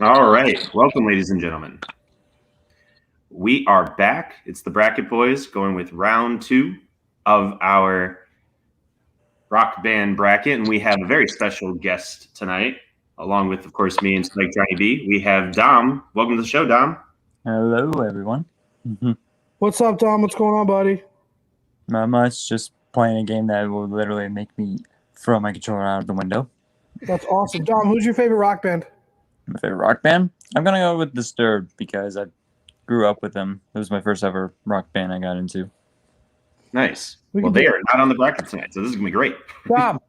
All right. Welcome, ladies and gentlemen. We are back. It's the Bracket Boys going with round two of our rock band bracket. And we have a very special guest tonight, along with, of course, me and Spike Johnny B. We have Dom. Welcome to the show, Dom. Hello, everyone. What's up, Dom? What's going on, buddy? Not much. Just playing a game that will literally make me throw my controller out of the window. That's awesome. Dom, who's your favorite rock band? My favorite rock band? I'm gonna go with Disturbed because I grew up with them. It was my first ever rock band I got into. Nice. Well, they are not on the bracket tonight, so this is going to be great. Dom,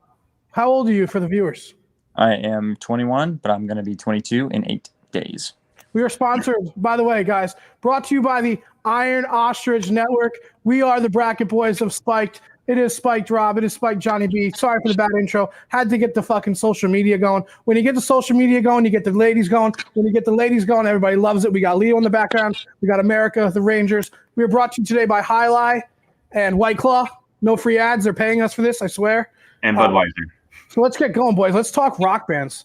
how old are you for the viewers? I am 21, but I'm gonna be 22 in 8 days. We are sponsored, by the way, guys, brought to you by the Iron Ostrich Network. We are the Bracket Boys of Spiked. It is Spiked Rob. It is Spiked Johnny B. Sorry for the bad intro. Had to get the fucking social media going. When you get the social media going, you get the ladies going. When you get the ladies going, everybody loves it. We got Leo in the background. We got America, the Rangers. We are brought to you today by High Lie and White Claw. No free ads. They're paying us for this, I swear. And Budweiser. So let's get going, boys. Let's talk rock bands.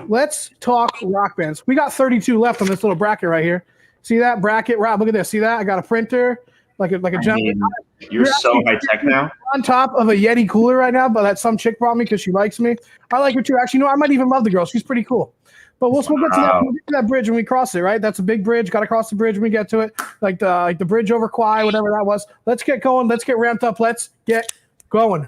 Let's talk rock bands. We got 32 left on this little bracket right here. See that bracket, Rob? Look at this. See that? I got a printer, like a gentleman. You're so high tech now. On top of a Yeti cooler right now, but that some chick brought me because she likes me. I like her too. Actually, no, I might even love the girl. She's pretty cool. But we'll get to that bridge when we cross it, right? That's a big bridge. Got to cross the bridge when we get to it, like the bridge over Kwai, whatever that was. Let's get going. Let's get ramped up. Let's get going.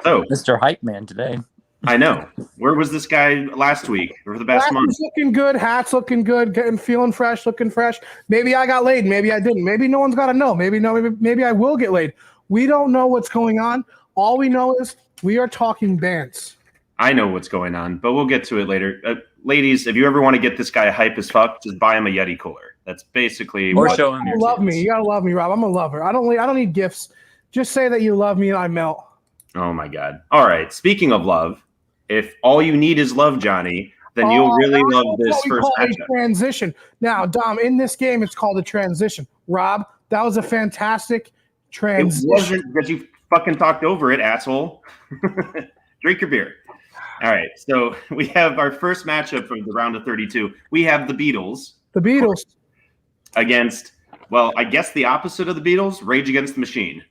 So, Mr. Hype Man today. I know. Where was this guy last week or for the past month? Looking good. Hats looking good. Getting feeling fresh. Looking fresh. Maybe I got laid. Maybe I didn't. Maybe no one's got to know. Maybe I will get laid. We don't know what's going on. All we know is we are talking bands. I know what's going on, but we'll get to it later. Ladies, if you ever want to get this guy hype as fuck, just buy him a Yeti cooler. That's basically Or show him your love tits. me. You gotta love me, Rob. I'm a lover. I don't need gifts. Just say that you love me and I melt. Oh my God. All right. Speaking of love, if all you need is love, Johnny, then you'll really love this first matchup. Transition. Now, Dom, in this game, it's called a transition. Rob, that was a fantastic transition. It wasn't because you fucking talked over it, asshole. Drink your beer. All right. So we have our first matchup from the round of 32. We have the Beatles. The Beatles. Against, well, I guess the opposite of the Beatles, Rage Against the Machine.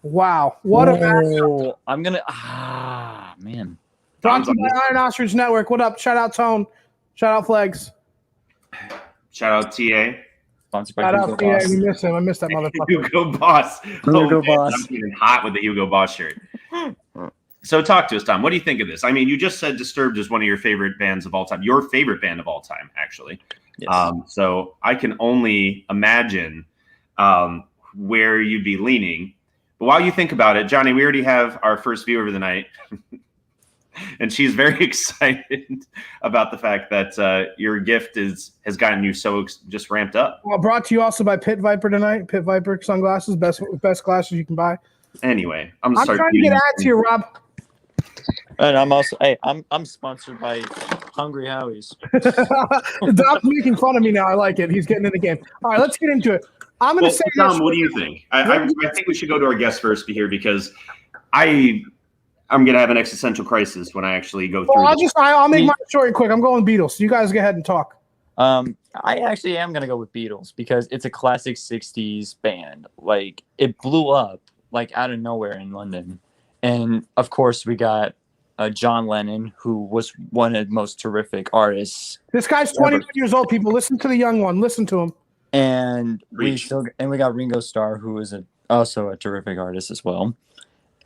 Wow. What a matchup. I'm gonna man. Brought to you by Iron Ostrich Network. What up? Shout out Tone. Shout out Flags. Shout out TA. Sponsored by Shout Hugo out TA. Boss. We miss him. I miss that motherfucker. Hugo Boss. Hugo Boss. I'm feeling hot with the Hugo Boss shirt. So talk to us, Tom. What do you think of this? I mean, you just said Disturbed is one of your favorite bands of all time. Your favorite band of all time, actually. Yes. So I can only imagine where you'd be leaning. But while you think about it, Johnny, we already have our first viewer of the night. And she's very excited about the fact that your gift has gotten you so just ramped up. Well, brought to you also by Pit Viper tonight. Pit Viper sunglasses, best glasses you can buy. Anyway, I'm trying to get ads here, Rob. And I'm also I'm sponsored by Hungry Howie's. Dom's making fun of me now. I like it. He's getting in the game. All right, let's get into it. I'm going to say Tom, this. what do you think? I think we should go to our guest first here because I'm going to have an existential crisis when I actually go through. Well, I'll make my story quick. I'm going Beatles. So you guys go ahead and talk. I actually am gonna go with Beatles because it's a classic '60s band. Like it blew up like out of nowhere in London, and of course we got John Lennon, who was one of the most terrific artists. This guy's 21 years old. People, listen to the young one. Listen to him. And we got Ringo Starr, who is also a terrific artist as well.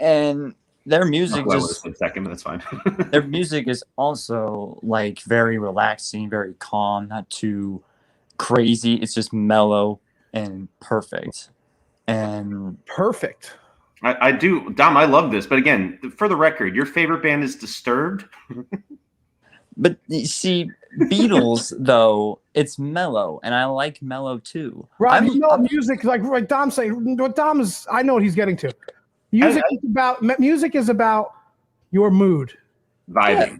And their music second, but that's fine. Their music is also like very relaxing, very calm, not too crazy. It's just mellow and perfect. And perfect. I do, Dom. I love this, but again, for the record, your favorite band is Disturbed. But you see, Beatles though, it's mellow, and I like mellow too. Rob, music like Dom's saying. What Dom is, I know what he's getting to. Music is about your mood, vibing. Yeah.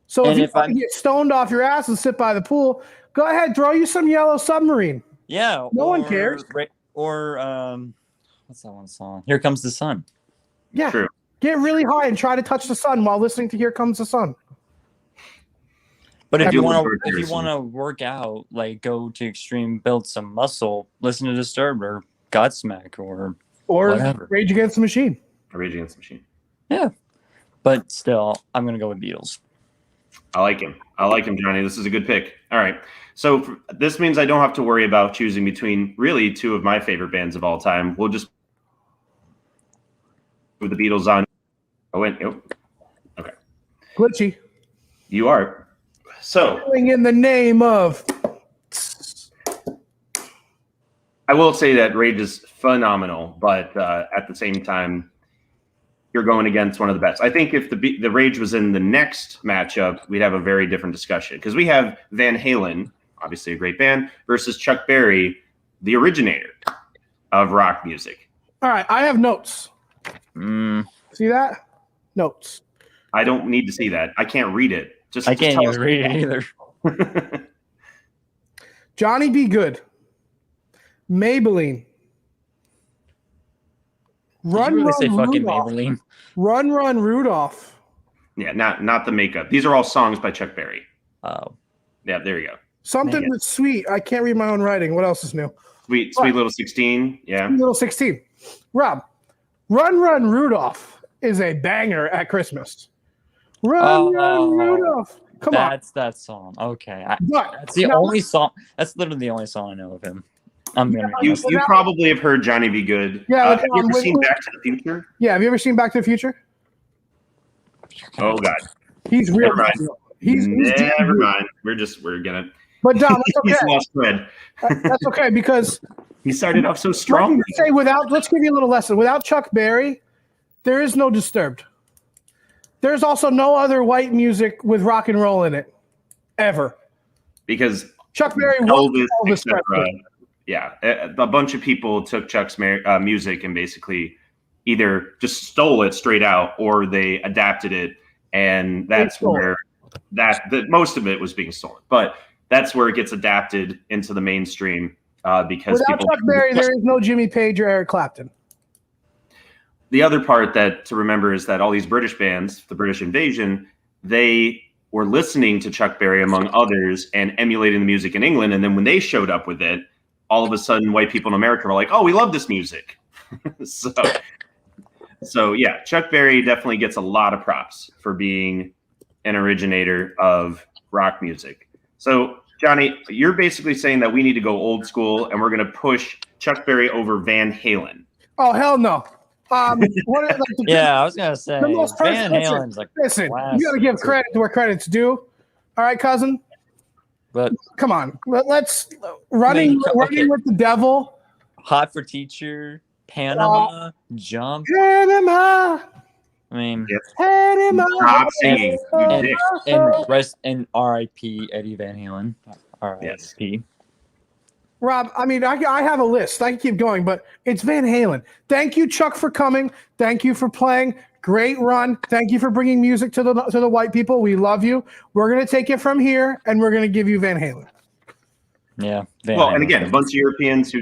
So if you get stoned off your ass and sit by the pool, go ahead, throw you some Yellow Submarine. Yeah, no one cares. Or what's that one song? Here Comes the Sun. Yeah, true. Get really high and try to touch the sun while listening to Here Comes the Sun. But if I you do love want George to, if you Harrison. want to work out, like go to extreme, build some muscle, listen to Disturbed or Godsmack or whatever. Rage Against the Machine. Rage Against the Machine. Yeah. But still, I'm gonna go with Beatles. I like him, Johnny. This is a good pick. All right. So this means I don't have to worry about choosing between really two of my favorite bands of all time. We'll just put the Beatles on. Okay. Glitchy. You are. So In the name of. I will say that Rage is phenomenal, but at the same time, you're going against one of the best. I think if the Rage was in the next matchup, we'd have a very different discussion because we have Van Halen, obviously a great band, versus Chuck Berry, the originator of rock music. All right, I have notes. See that? Notes. I don't need to see that. I can't read it. I can't even read it either. Johnny Be Good. Maybelline. Run, Run, say fucking Maybelline. Run, Run, Rudolph. Yeah, not the makeup. These are all songs by Chuck Berry. Oh. Yeah, there you go. Something that's sweet. I can't read my own writing. What else is new? Sweet Little 16. Yeah. Sweet Little 16. Rob, Run, Run, Rudolph is a banger at Christmas. Run, Run, Rudolph. Come on. That's that song. Okay. That's the only song. That's literally the only song I know of him. You probably have heard Johnny Be Good. Yeah. Have you ever seen Back to the Future? Yeah. Have you ever seen Back to the Future? Oh God. He's real. Never mind. He's Never mind. We're gonna. But Dom, that's okay. He's lost thread. That's okay because he started off so strong. Let's give you a little lesson. Without Chuck Berry, there is no Disturbed. There's also no other white music with rock and roll in it, ever. Because Chuck Berry Elvis, yeah, a bunch of people took Chuck's music and basically either just stole it straight out or they adapted it, and that's where most of it was being stolen. But that's where it gets adapted into the mainstream because without Chuck Berry, there is no Jimmy Page or Eric Clapton. The other part to remember is that all these British bands, the British Invasion, they were listening to Chuck Berry among others and emulating the music in England, and then when they showed up with it, all of a sudden, white people in America were like, "Oh, we love this music." so yeah, Chuck Berry definitely gets a lot of props for being an originator of rock music. So, Johnny, you're basically saying that we need to go old school, and we're going to push Chuck Berry over Van Halen. Oh hell no! I was gonna say Van Halen's like. Listen, you got to give credit where credit's due. All right, cousin. But come on, let's running with the devil. Hot for Teacher, Panama, Jump. Panama. I mean, Panama. Stop singing, you dick. And R.I.P. Eddie Van Halen. R.I.P. Rob, I mean, I have a list. I can keep going, but it's Van Halen. Thank you, Chuck, for coming. Thank you for playing. Great run. Thank you for bringing music to the white people. We love you. We're going to take it from here, and we're going to give you Van Halen. Yeah. And again, a bunch of Europeans who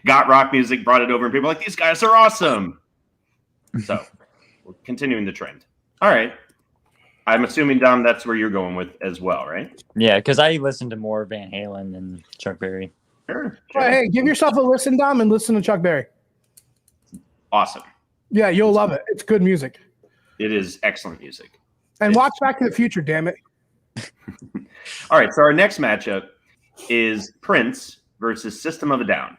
got rock music, brought it over, and people are like, these guys are awesome. So we're continuing the trend. All right. I'm assuming, Dom, that's where you're going with as well, right? Yeah, because I listen to more Van Halen than Chuck Berry. Sure. Hey, give yourself a listen, Dom, and listen to Chuck Berry. Awesome. Yeah, you'll love it. It's good music. It is excellent music. And watch Back to the Future, damn it. All right, so our next matchup is Prince versus System of a Down.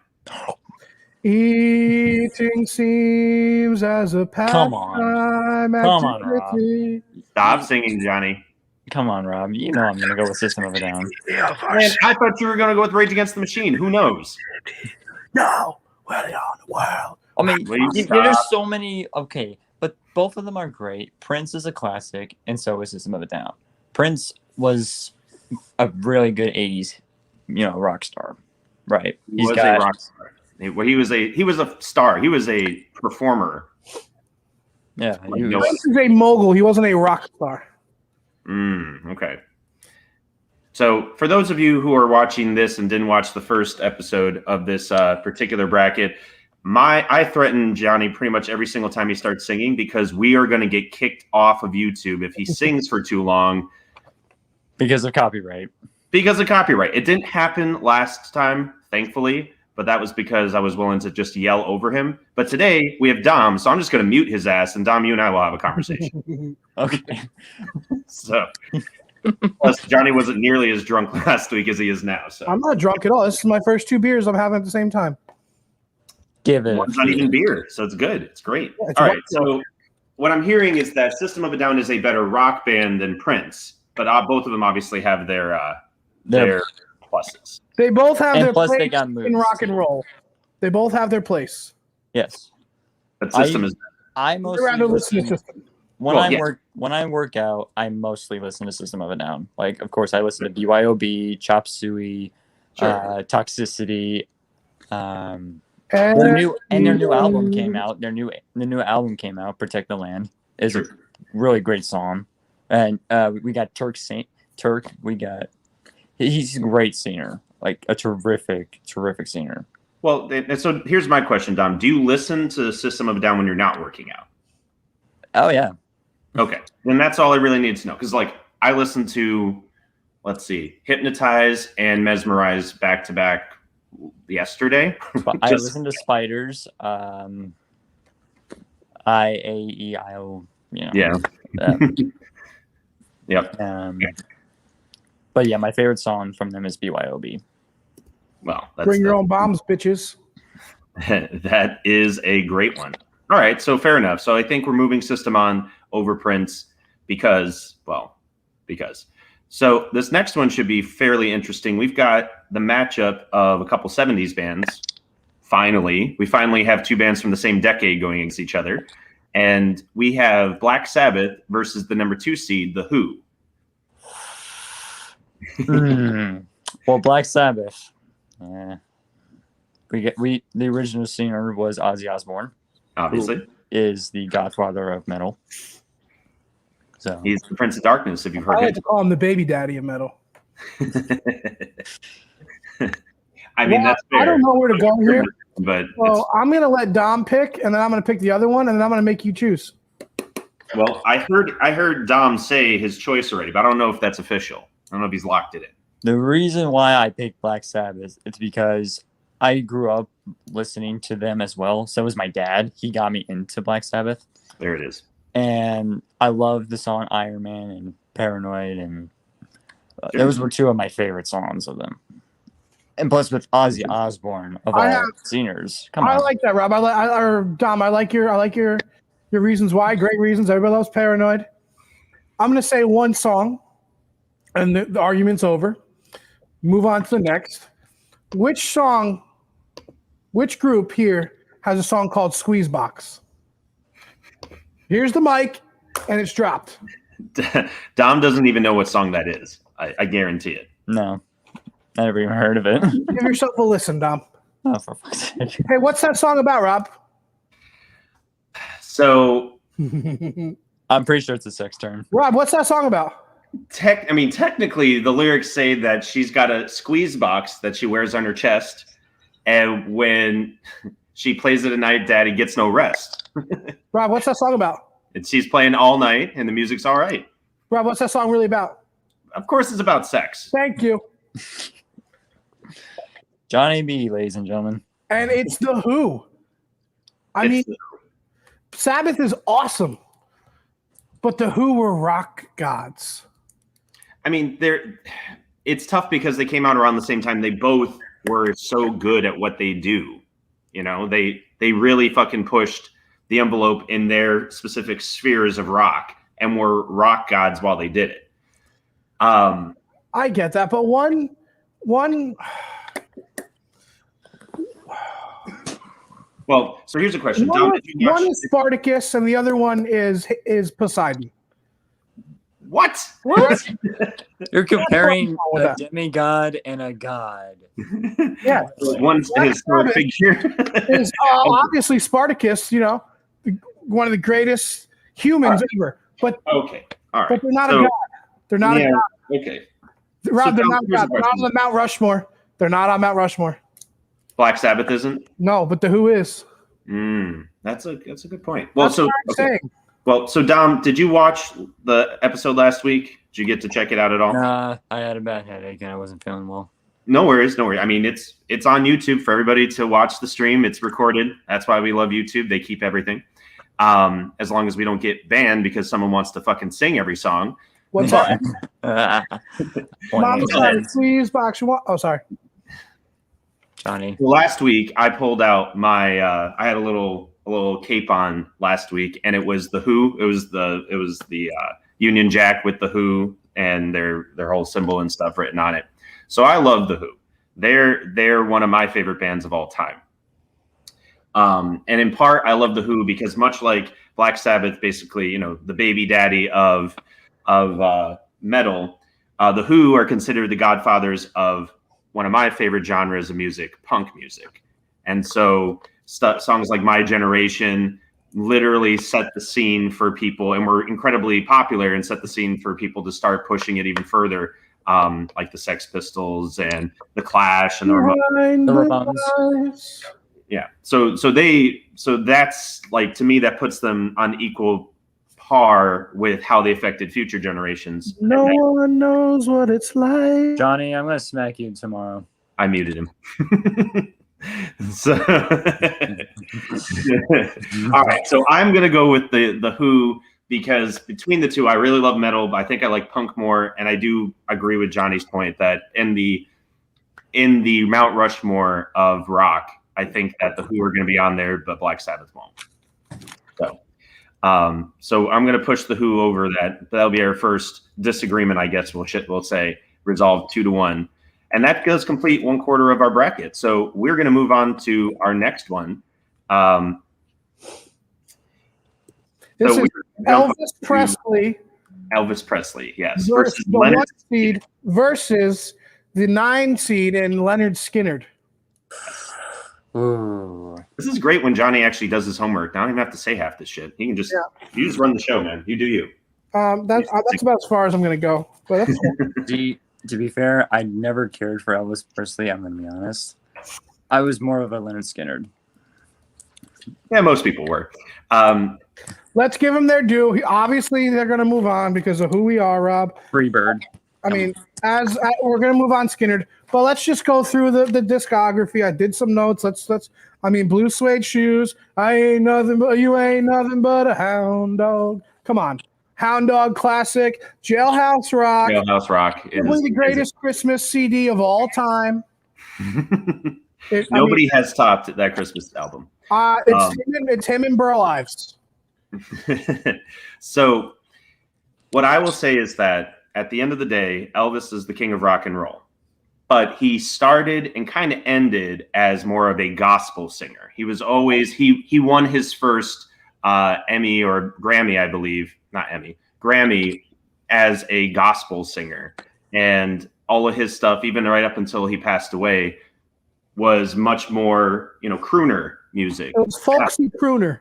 Eating seems as a pastime. Come on, Rob. Stop singing, Johnny. Come on, Rob. You know I'm going to go with System of a Down. Man, I thought you were going to go with Rage Against the Machine. Who knows? No, where are the world? I mean, there's so many. Okay, but both of them are great. Prince is a classic, and so is System of a Down. Prince was a really good '80s, rock star, right? He was a rock star. He was a star. He was a performer. Yeah, Prince is a mogul. He wasn't a rock star. Okay. So for those of you who are watching this and didn't watch the first episode of this particular bracket, I threaten Johnny pretty much every single time he starts singing because we are going to get kicked off of YouTube if he sings for too long. Because of copyright. Because of copyright. It didn't happen last time, thankfully, but that was because I was willing to just yell over him. But today we have Dom, so I'm just going to mute his ass, and Dom, you and I will have a conversation. Okay. So, plus Johnny wasn't nearly as drunk last week as he is now. So I'm not drunk at all. This is my first 2 beers I'm having at the same time. Give it. One's not even beer, so it's good. It's great. Yeah, it's all right, wonderful. so what I'm hearing is that System of a Down is a better rock band than Prince, but both of them obviously have their pluses. They both have And their plus place they got moves, in rock and too. roll. They both have their place. Yes. But System is I I'd mostly rather listen to listen System. when Well, I yeah. work out. I mostly listen to System of a Down. Like, of course, I listen to BYOB, Chop Suey, Toxicity. Their new album came out. The new album came out. Protect the Land is a really great song, and we got Turk. We got he's a great singer, like a terrific singer. well. And so here's my question, Dom. Do you listen to System of a Down when you're not working out? Oh yeah, Okay, then that's all I really need to know. Because like I listened to, let's see, Hypnotize and Mesmerize back to back yesterday. I Just- listen to Spiders. IAEIO. You know. Yeah. Yep. But yeah, my favorite song from them is BYOB. Well, that's Bring your own bombs, bitches. that is a great one. All right, so fair enough. So I think we're moving System on over Prince because. So this next one should be fairly interesting. We've got the matchup of a couple 70s bands. We finally have 2 bands from the same decade going against each other. And we have Black Sabbath versus the number 2 seed, The Who. Well, Black Sabbath. Yeah. The original singer was Ozzy Osbourne. Obviously. Who is the godfather of metal. So He's the Prince of Darkness, if you've I heard like him. to call him the baby daddy of metal. I mean, that's fair. I don't know where to go here. But Well, I'm going to let Dom pick, and then I'm going to pick the other one, and then I'm going to make you choose. well, I heard Dom say his choice already, but I don't know if that's official. I don't know if he's locked it in. the reason why I picked Black Sabbath is because I grew up listening to them as well. So was my dad. He got me into Black Sabbath. There it is. And I love the song Iron Man and Paranoid, and those were 2 of my favorite songs of them. And plus with Ozzy Osbourne of all singers. Come I on. like that, Rob. Or Dom. I like your reasons why. Great reasons. Everybody loves Paranoid. I'm going to say one song, and the argument's over. Move on to the next. Which group here has a song called Squeeze Box? Here's the mic, and it's dropped. Dom doesn't even know what song that is. I guarantee it. No. I never even heard of it. Give yourself a listen, Dom. Oh, for fuck's sake. Hey, what's that song about, Rob? So, I'm pretty sure it's a sex term. Rob, what's that song about? technically, the lyrics say that she's got a squeeze box that she wears on her chest, and when she plays it at night, Daddy gets no rest. Rob, what's that song about? And she's playing all night, and the music's all right. Rob, what's that song really about? Of course, it's about sex. Thank you. Johnny B, ladies and gentlemen. And it's The Who. I mean, Sabbath is awesome, but The Who were rock gods. I mean, it's tough because they came out around the same time. They both were so good at what they do. You know, they really fucking pushed the envelope in their specific spheres of rock and were rock gods while they did it. I get that, but one. Well, so here's a question. One, Dom, did you watch- one is Spartacus, and the other one is Poseidon. What? You're comparing with a that. demigod and a god. Yeah, One's a historic figure. is obviously Spartacus. You know, one of the greatest humans ever. But Okay. All right. but they're not So- a god. They're not Yeah, a god. okay. Rob, So they're Dom, not a here's god. a They're not question. on the Mount Rushmore. They're not on Mount Rushmore. Black Sabbath isn't? No, but the Who is. That's a good point. Well, That's what I'm saying. Well, so Dom, did you watch the episode last week? Did you get to check it out at all? Nah, I had a bad headache and I wasn't feeling well. No worries, no worries. I mean, it's on YouTube for everybody to watch the stream. It's recorded. That's why we love YouTube. They keep everything. As long as we don't get banned because someone wants to fucking sing every song. What's up? Mama said, please box you want. Oh, sorry. Johnny. Well, last week I pulled out my I had a little cape on last week, and it was the Who. It was the Union Jack with the Who and their whole symbol and stuff written on it. So I love the Who. They're one of my favorite bands of all time. And in part, I love the Who because much like Black Sabbath, basically, you know, the baby daddy of metal, the Who are considered the godfathers of one of my favorite genres of music, punk music. And so songs like My Generation literally set the scene for people and were incredibly popular and set the scene for people to start pushing it even further, like the Sex Pistols and the Clash and the Ramones. Yeah. So that's like, to me, that puts them on equal par with how they affected future generations. No one knows what it's like. Johnny, I'm gonna smack you tomorrow. I muted him. So all right. So I'm gonna go with the Who because between the two, I really love metal, but I think I like punk more. And I do agree with Johnny's point that in the Mount Rushmore of rock, I think that the Who are going to be on there, but Black Sabbath won't. So I'm going to push the Who over that. That'll be our first disagreement, I guess. We'll say resolved 2-1, and that does complete 1/4 of our bracket. So we're going to move on to our next one. This is Elvis Presley. Elvis Presley, yes, versus the 1 seed versus the 9 seed and Leonard Skinner. Ooh. This is great when Johnny actually does his homework. I don't even have to say half this shit. He can just you just run the show, man. You do you. That's about as far as I'm gonna go. But that's cool. To be fair, I never cared for Elvis Presley. I'm gonna be honest. I was more of a Leonard Skinner. Yeah, most people were. Let's give them their due. Obviously, they're gonna move on because of who we are, Rob. Free bird. I mean, we're gonna move on Skinner, but let's just go through the discography. I did some notes. Let's. I mean, Blue Suede Shoes. You ain't nothing but a hound dog. Come on, Hound Dog classic. Jailhouse Rock. Jailhouse Rock is probably the greatest Christmas CD of all time. Nobody has topped that Christmas album. It's him and Burl Ives. So, what I will say is that at the end of the day, Elvis is the king of rock and roll. But he started and kind of ended as more of a gospel singer. He was always he won his first Emmy or Grammy, I believe, not Emmy, Grammy as a gospel singer. And all of his stuff, even right up until he passed away, was much more, crooner music. It was folksy crooner.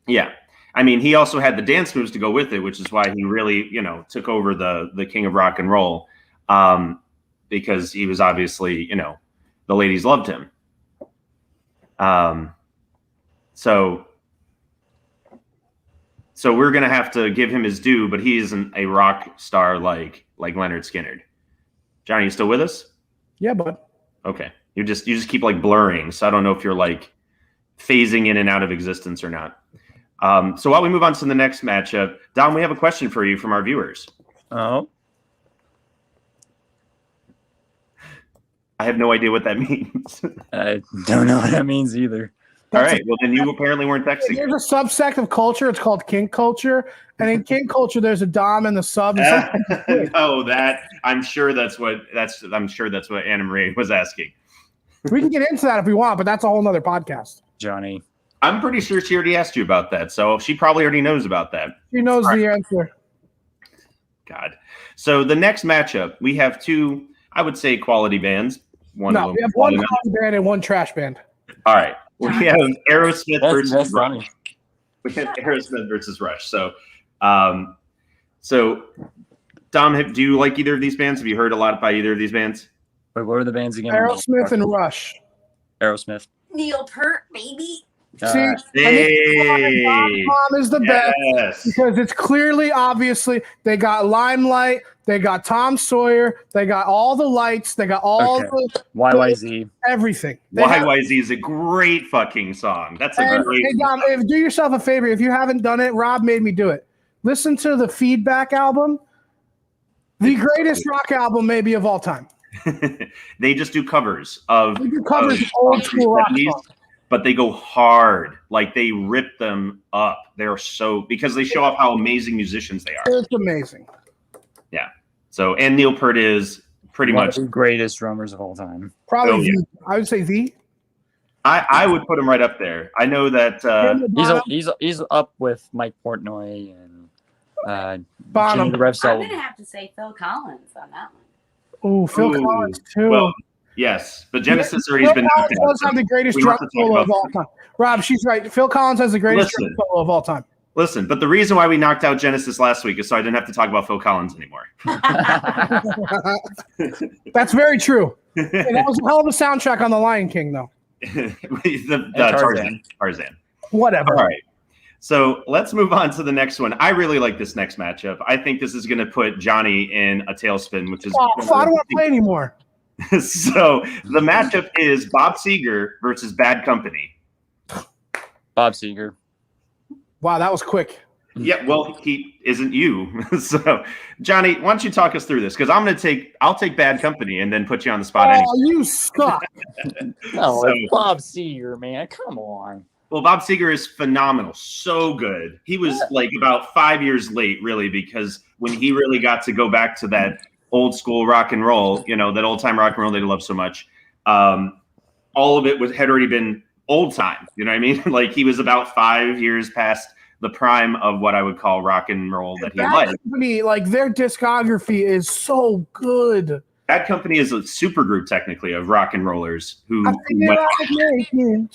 Yeah. I mean, he also had the dance moves to go with it, which is why he really, took over the king of rock and roll, because he was obviously, the ladies loved him. So we're gonna have to give him his due, but he isn't a rock star like Leonard Skinner. Johnny, you still with us? Yeah, bud. Okay, you just keep like blurring, so I don't know if you're like phasing in and out of existence or not. So while we move on to the next matchup, Dom, we have a question for you from our viewers. Oh. I have no idea what that means. I don't know what that means either. All right. Well, then you apparently weren't texting. There's a subsect of culture. It's called kink culture. And in kink culture, there's a dom and the sub. And no, I'm sure that's what Anna Marie was asking. We can get into that if we want, but that's a whole nother podcast. Johnny. I'm pretty sure she already asked you about that, so she probably already knows about that. She knows the answer. God. So the next matchup, we have two, I would say, quality bands. We have one quality band and one trash band. All right. We have Aerosmith versus Rush. Funny. We have Aerosmith versus Rush. So, Dom, do you like either of these bands? Have you heard a lot by either of these bands? Wait, what were the bands again? Aerosmith and Rush. Aerosmith. Neil Peart, baby. See, Hey. Mom is the best Yes. because it's clearly, obviously, they got Limelight, they got Tom Sawyer, they got all the lights, they got all the YYZ. everything. They have- YYZ is a great fucking song. That's a and, great hey, Dom, do yourself a favor. If you haven't done it, Rob made me do it. Listen to the Feedback album. The greatest rock album maybe of all time. They just do covers of Old school rock 70s, songs. but they go hard. Like they rip them up. They're so because they show off how amazing musicians they are. It's amazing. Yeah. So and Neil Peart is pretty One much of the greatest drummers of all time. Probably Oh, yeah. I would say the. I would put him right up there. I know that He's up with Mike Portnoy and Bonham. Jimmy the Rev I'm Sullivan. gonna have to say Phil Collins on that one. Oh, Phil Collins too. Well, yes, but Genesis already has Phil been Collins knocked out, does have the greatest we drum want to talk solo about of all time. Rob, she's right. Phil Collins has the greatest drum Listen. solo of all time. Listen, but the reason why we knocked out Genesis last week is so I didn't have to talk about Phil Collins anymore. That's very true. Hey, that was a hell of a soundtrack on The Lion King, though. Tarzan. Whatever. All right. So let's move on to the next one. I really like this next matchup. I think this is going to put Johnny in a tailspin, which is. Oh, I don't want to play anymore. So the matchup is Bob Seger versus Bad Company. Bob Seger. Wow, that was quick. Yeah, well, he isn't you. So, Johnny, why don't you talk us through this? Because I'll take Bad Company and then put you on the spot. Oh, anyway. you suck. No, So- it's Bob Seger, man. Come on. Well, Bob Seger is phenomenal, so good. He was like about 5 years late, really, because when he really got to go back to that old school rock and roll, you know, that old time rock and roll they love so much, all of it had already been old time. You know what I mean? Like he was about 5 years past the prime of what I would call rock and roll that he Bad liked. Company, like their discography is so good. Bad Company is a super group technically of rock and rollers who I think went making.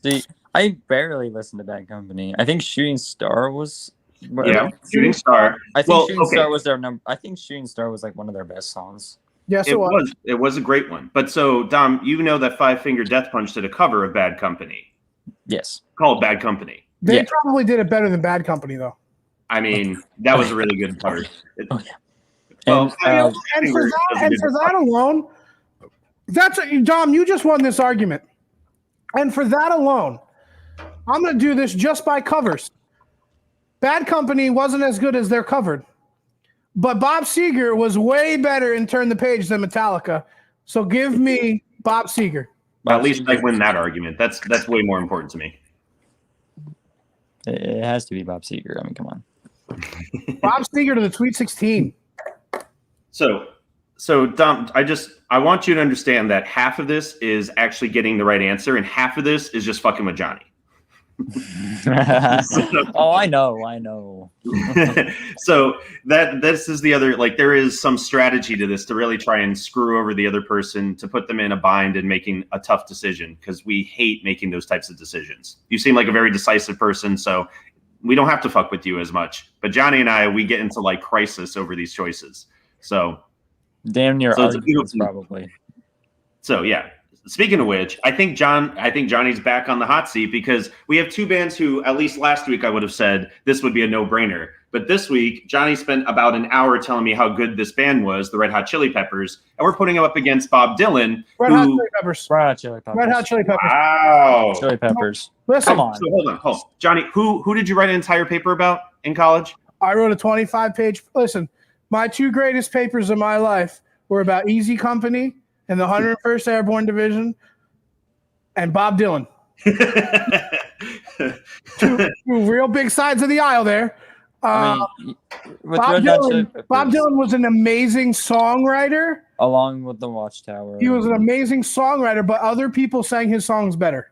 See, I barely listened to Bad Company. I think Shooting Star was. yeah, Shooting Star. I think Well, Shooting okay. Star was their number. I think Shooting Star was like one of their best songs. Yes, It was a great one. But so Dom, you know that Five Finger Death Punch did a cover of Bad Company Yes. called Bad Company. They Yeah. probably did it better than Bad Company, though. I mean, that was a really good cover. Oh, yeah. Well, And for that alone, Dom, you just won this argument. And for that alone, I'm going to do this just by covers. Bad Company wasn't as good as they're covered, but Bob Seger was way better in Turn the Page than Metallica. So give me Bob Seger. at least I win that argument. That's way more important to me. It has to be Bob Seger. I mean, come on. Bob Seger to the Sweet 16. So Dom, I want you to understand that half of this is actually getting the right answer, and half of this is just fucking with Johnny. Oh, I know. So this is the other, like there is some strategy to this to really try and screw over the other person to put them in a bind and making a tough decision because we hate making those types of decisions. You seem like a very decisive person, so we don't have to fuck with you as much. But Johnny and I, we get into like crisis over these choices. So Damn near So it's a arguments, beautiful- probably. So yeah. Speaking of which, I think Johnny's back on the hot seat because we have two bands who, at least last week, I would have said this would be a no-brainer. But this week, Johnny spent about an hour telling me how good this band was, the Red Hot Chili Peppers, and we're putting him up against Bob Dylan. Red Hot Chili Peppers. Red Hot Chili Peppers. Red Hot Chili Peppers. Wow. Chili Peppers. Listen, Come on. So hold on. Johnny, who did you write an entire paper about in college? I wrote a 25-page. Listen, my two greatest papers of my life were about Easy Company and the 101st Airborne Division and Bob Dylan. two real big sides of the aisle there. I mean, with Bob Red Hot Chili Bob Peppers, Dylan was an amazing songwriter. along with the Watchtower. He was an amazing songwriter, but other people sang his songs better.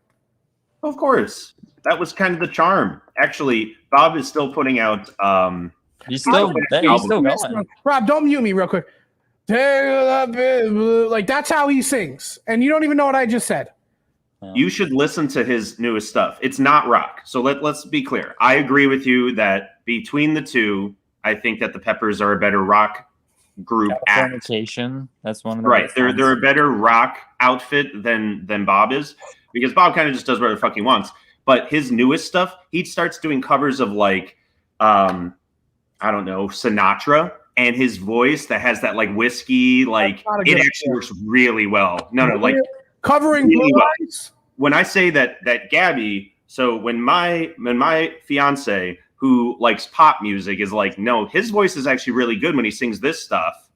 Of course. That was kind of the charm. Actually, Bob is still putting out He's still going. Rob, don't mute me real quick. Like that's how he sings, and you don't even know what I just said. you should listen to his newest stuff. It's not rock. So let's be clear. I agree with you that between the two, I think that the Peppers are a better rock group act. Fornication. That's one of the Right. best They're ones. a better rock outfit than Bob is because Bob kind of just does whatever the fuck he wants. But his newest stuff, he starts doing covers of like, I don't know, Sinatra, and his voice that has that like whiskey, like it actually works really well. No, like covering really Blue well. Eyes. When I say that Gabby, so when my fiance who likes pop music is like, no, his voice is actually really good when he sings this stuff.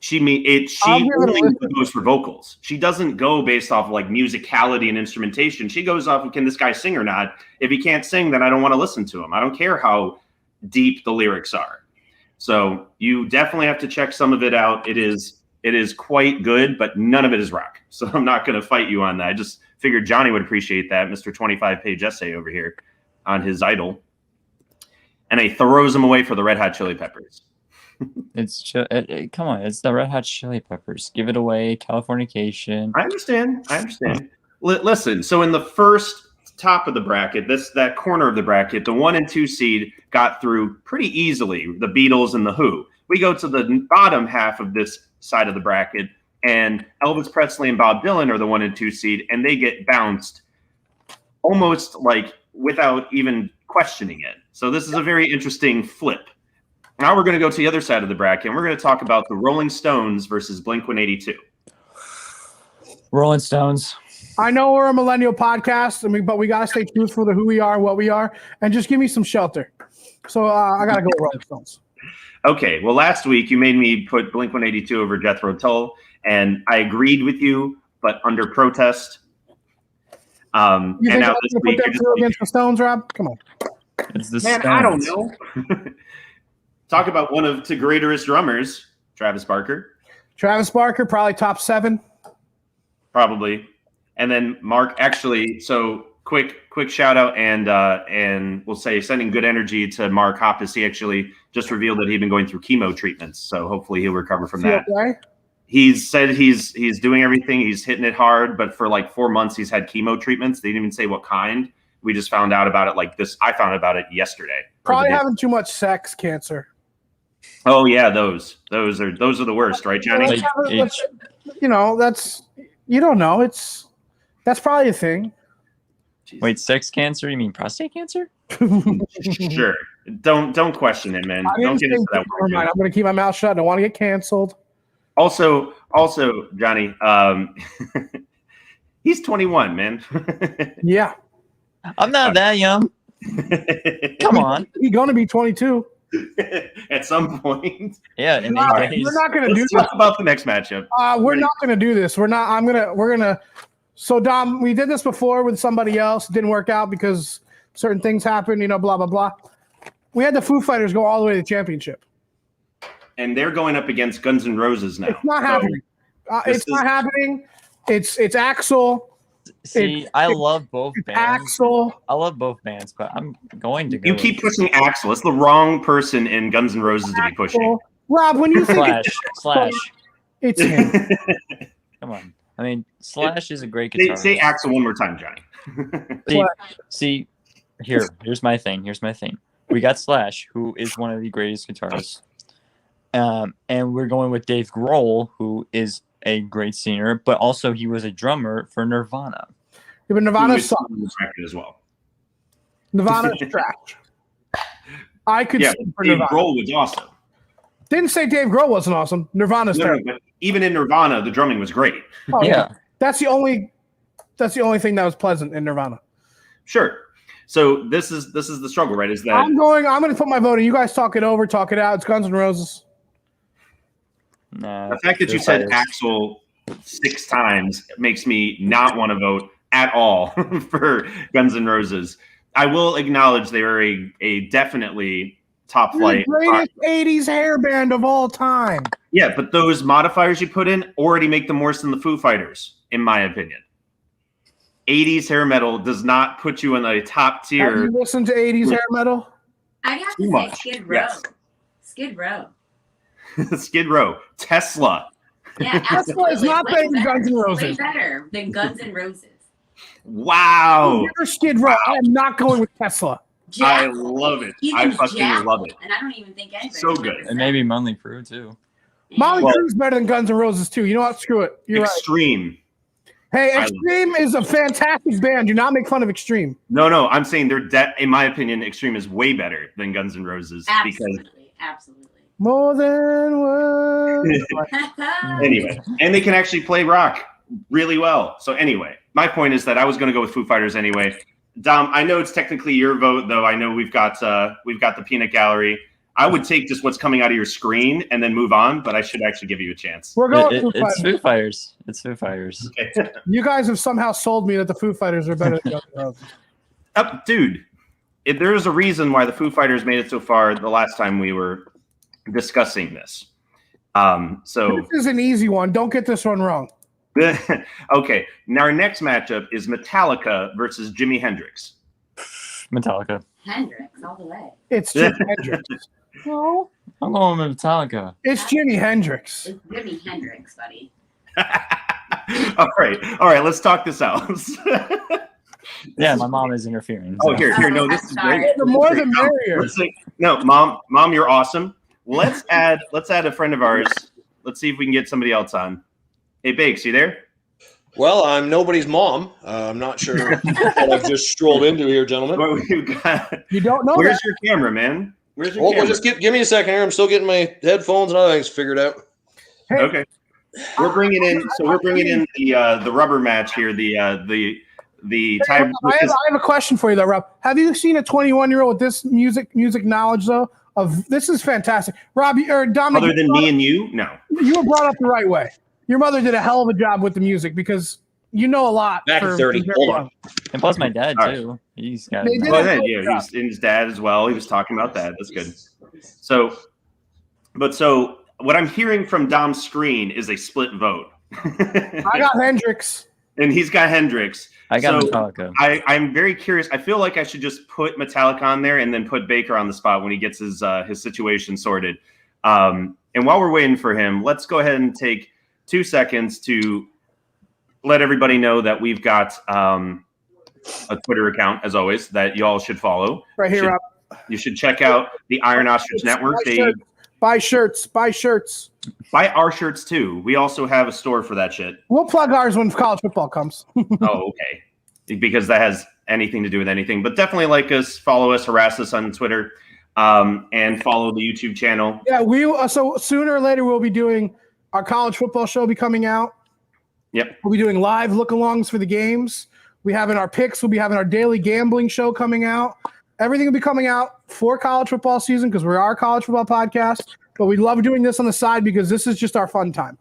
She only goes for vocals. She doesn't go based off of like musicality and instrumentation. She goes off of, can this guy sing or not? If he can't sing, then I don't want to listen to him. I don't care how deep the lyrics are. So you definitely have to check some of it out. It is quite good, but none of it is rock. So I'm not going to fight you on that. I just figured Johnny would appreciate that, Mr. 25-page essay over here on his idol. And he throws him away for the Red Hot Chili Peppers. Come on, it's the Red Hot Chili Peppers. Give it away, Californication. I understand. Listen, so in the first top of the bracket, that corner of the bracket, the 1 and 2 seed got through pretty easily, the Beatles and the Who. We go to the bottom half of this side of the bracket, and Elvis Presley and Bob Dylan are the 1 and 2 seed, and they get bounced almost like without even questioning it. So this is a very interesting flip. Now we're going to go to the other side of the bracket, and we're going to talk about the Rolling Stones versus Blink-182. Rolling Stones. I know we're a millennial podcast, but we got to stay truthful to who we are, what we are, and just give me some shelter. So I got to go Rolling Stones. Okay, well, last week you made me put Blink-182 over Jethro Tull, and I agreed with you, but under protest. You think now I'm this going to week put that through against the Stones, Rob? Come on. It's the Man, Stones. I don't know. Talk about one of the greatest drummers, Travis Barker. Travis Barker, probably top 7. Probably. And then Mark, actually, so quick shout out and we'll say sending good energy to Mark Hoppus. He actually just revealed that he'd been going through chemo treatments. So hopefully he'll recover from that. Okay. He's said he's doing everything. He's hitting it hard, but for like 4 months he's had chemo treatments. They didn't even say what kind. We just found out about it like this. I found out about it yesterday. Probably having too much sex cancer. Oh yeah, those are the worst, right, Johnny? You know, you don't know. That's probably a thing. Wait, sex cancer? You mean prostate cancer? Sure. Don't question it, man. Don't get into that word. I'm going to keep my mouth shut. I don't want to get canceled. Also, Johnny, he's 21, man. Yeah. I'm not that young. Come on. He's going to be 22. At some point. Yeah. We're not going to do this. Talk about the next matchup. We're not going to do this. We're going to. So, Dom, we did this before with somebody else. It didn't work out because certain things happened, blah, blah, blah. We had the Foo Fighters go all the way to the championship. And they're going up against Guns N' Roses now. It's not happening. It's not happening. It's Axel. See, I love both bands. Axel. I love both bands, but I'm going to go. You keep pushing Axel. It's the wrong person in Guns N' Roses to be pushing. Rob, when you think Slash. It's him. Come on. I mean, Slash is a great guitarist. Say Axel one more time, Johnny. See, here's my thing. We got Slash, who is one of the greatest guitarists. And we're going with Dave Grohl, who is a great singer, but also he was a drummer for Nirvana. Yeah, but Nirvana sucks as well. Nirvana's trash. I could sing for Dave Nirvana. Grohl was awesome. Didn't say Dave Grohl wasn't awesome. Nirvana's terrible. But even in Nirvana, the drumming was great. Oh, yeah. That's the only thing that was pleasant in Nirvana. Sure. So this is the struggle, right? Is that I'm going to put my vote in. You guys talk it over, talk it out. It's Guns N' Roses. Nah, the fact that you said Axel 6 times makes me not want to vote at all for Guns N' Roses. I will acknowledge they are a definitely top flight. The greatest 80s hair band of all time. Yeah, but those modifiers you put in already make them worse than the Foo Fighters, in my opinion. 80s hair metal does not put you in a top tier. Have you listened to 80s hair metal? I'd have to say Skid Row. Yes. Skid Row. Skid Row. Tesla. Yeah, Tesla is not better than Guns N' Roses. Way better than Guns N' Roses. Wow. Never Skid Row. I am not going with Tesla. I love it. I fucking love it. And I don't even think anybody. So good. And maybe Mötley Crüe too. Molly Crew's better than Guns N' Roses too. You know what? Screw it. You're Extreme. right. Hey, Extreme is a fantastic band. Do not make fun of Extreme. No. I'm saying in my opinion, Extreme is way better than Guns N' Roses. Absolutely. More than words. Anyway, and they can actually play rock really well. So anyway, my point is that I was going to go with Foo Fighters anyway. Dom, I know it's technically your vote, though. I know we've got the peanut gallery. I would take just what's coming out of your screen and then move on, but I should actually give you a chance. We're going It's Foo Fighters. It's Foo Fighters. Okay. You guys have somehow sold me that the Foo Fighters are better than Guns N' Roses. Dude, there's a reason why the Foo Fighters made it so far the last time we were discussing this. So this is an easy one. Don't get this one wrong. Okay. Now our next matchup is Metallica versus Jimi Hendrix. Metallica. Hendrix all the way. It's Jimi Hendrix. No, I'm going with Metallica. It's Jimi Hendrix. It's Jimi Hendrix, buddy. All right. Let's talk this out. Yeah, my mom is interfering. Oh, here. No, this is great. The more the merrier. No, mom, you're awesome. Let's add a friend of ours. Let's see if we can get somebody else on. Hey, Bakes, you there? Well, I'm nobody's mom. I'm not sure what I've just strolled into here, gentlemen. You don't know. Where's your camera, man? Where's your camera? Well, just give me a second here. I'm still getting my headphones and other things figured out. Hey, okay. We're bringing in the rubber match here. The tie. I have a question for you though, Rob. Have you seen a 21-year-old with this music knowledge though? This is fantastic, Rob or Dominic. Other than me and you, no. You were brought up the right way. Your mother did a hell of a job with the music because you know a lot. Back at 30. Hold on. And plus my dad too. Right. He's got He's in his dad as well. He was talking about that. That's good. So what I'm hearing from Dom's screen is a split vote. I got Hendrix. And he's got Hendrix. I got Metallica. I'm very curious. I feel like I should just put Metallica on there and then put Baker on the spot when he gets his situation sorted. And while we're waiting for him, let's go ahead and take 2 seconds to let everybody know that we've got a Twitter account, as always, that you all should follow. Right here, Rob. You should check out the Iron Ostrich Network. Buy shirts. Buy our shirts too. We also have a store for that shit. We'll plug ours when college football comes. Oh, okay. Because that has anything to do with anything. But definitely like us, follow us, harass us on Twitter, and follow the YouTube channel. Yeah, so sooner or later we'll be doing our college football show be coming out. Yep. We'll be doing live look-alongs for the games. We having our picks. We'll be having our daily gambling show coming out. Everything will be coming out for college football season because we're our college football podcast. But we love doing this on the side because this is just our fun time.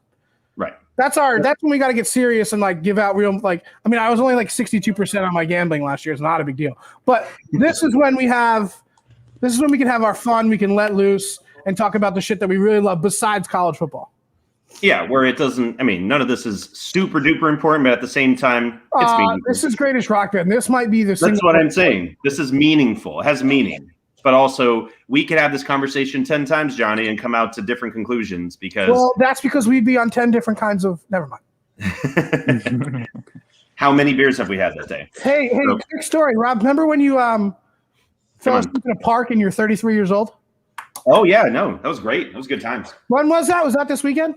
Right. That's when we got to get serious and like give out real I was only like 62% on my gambling last year. It's not a big deal. But this is when we can have our fun. We can let loose and talk about the shit that we really love besides college football. Yeah, where it doesn't. I mean, none of this is super duper important, but at the same time, it's meaningful. This is Greatest Rock Band. This might be the. That's what I'm saying. This is meaningful. It has meaning, but also we could have this conversation 10 times, Johnny, and come out to different conclusions because. Well, that's because we'd be on 10 different kinds of. Never mind. How many beers have we had that day? Hey, quick story, Rob. Remember when you fell asleep in a park and you're 33 years old? Oh yeah, no, that was great. That was good times. When was that? Was that this weekend?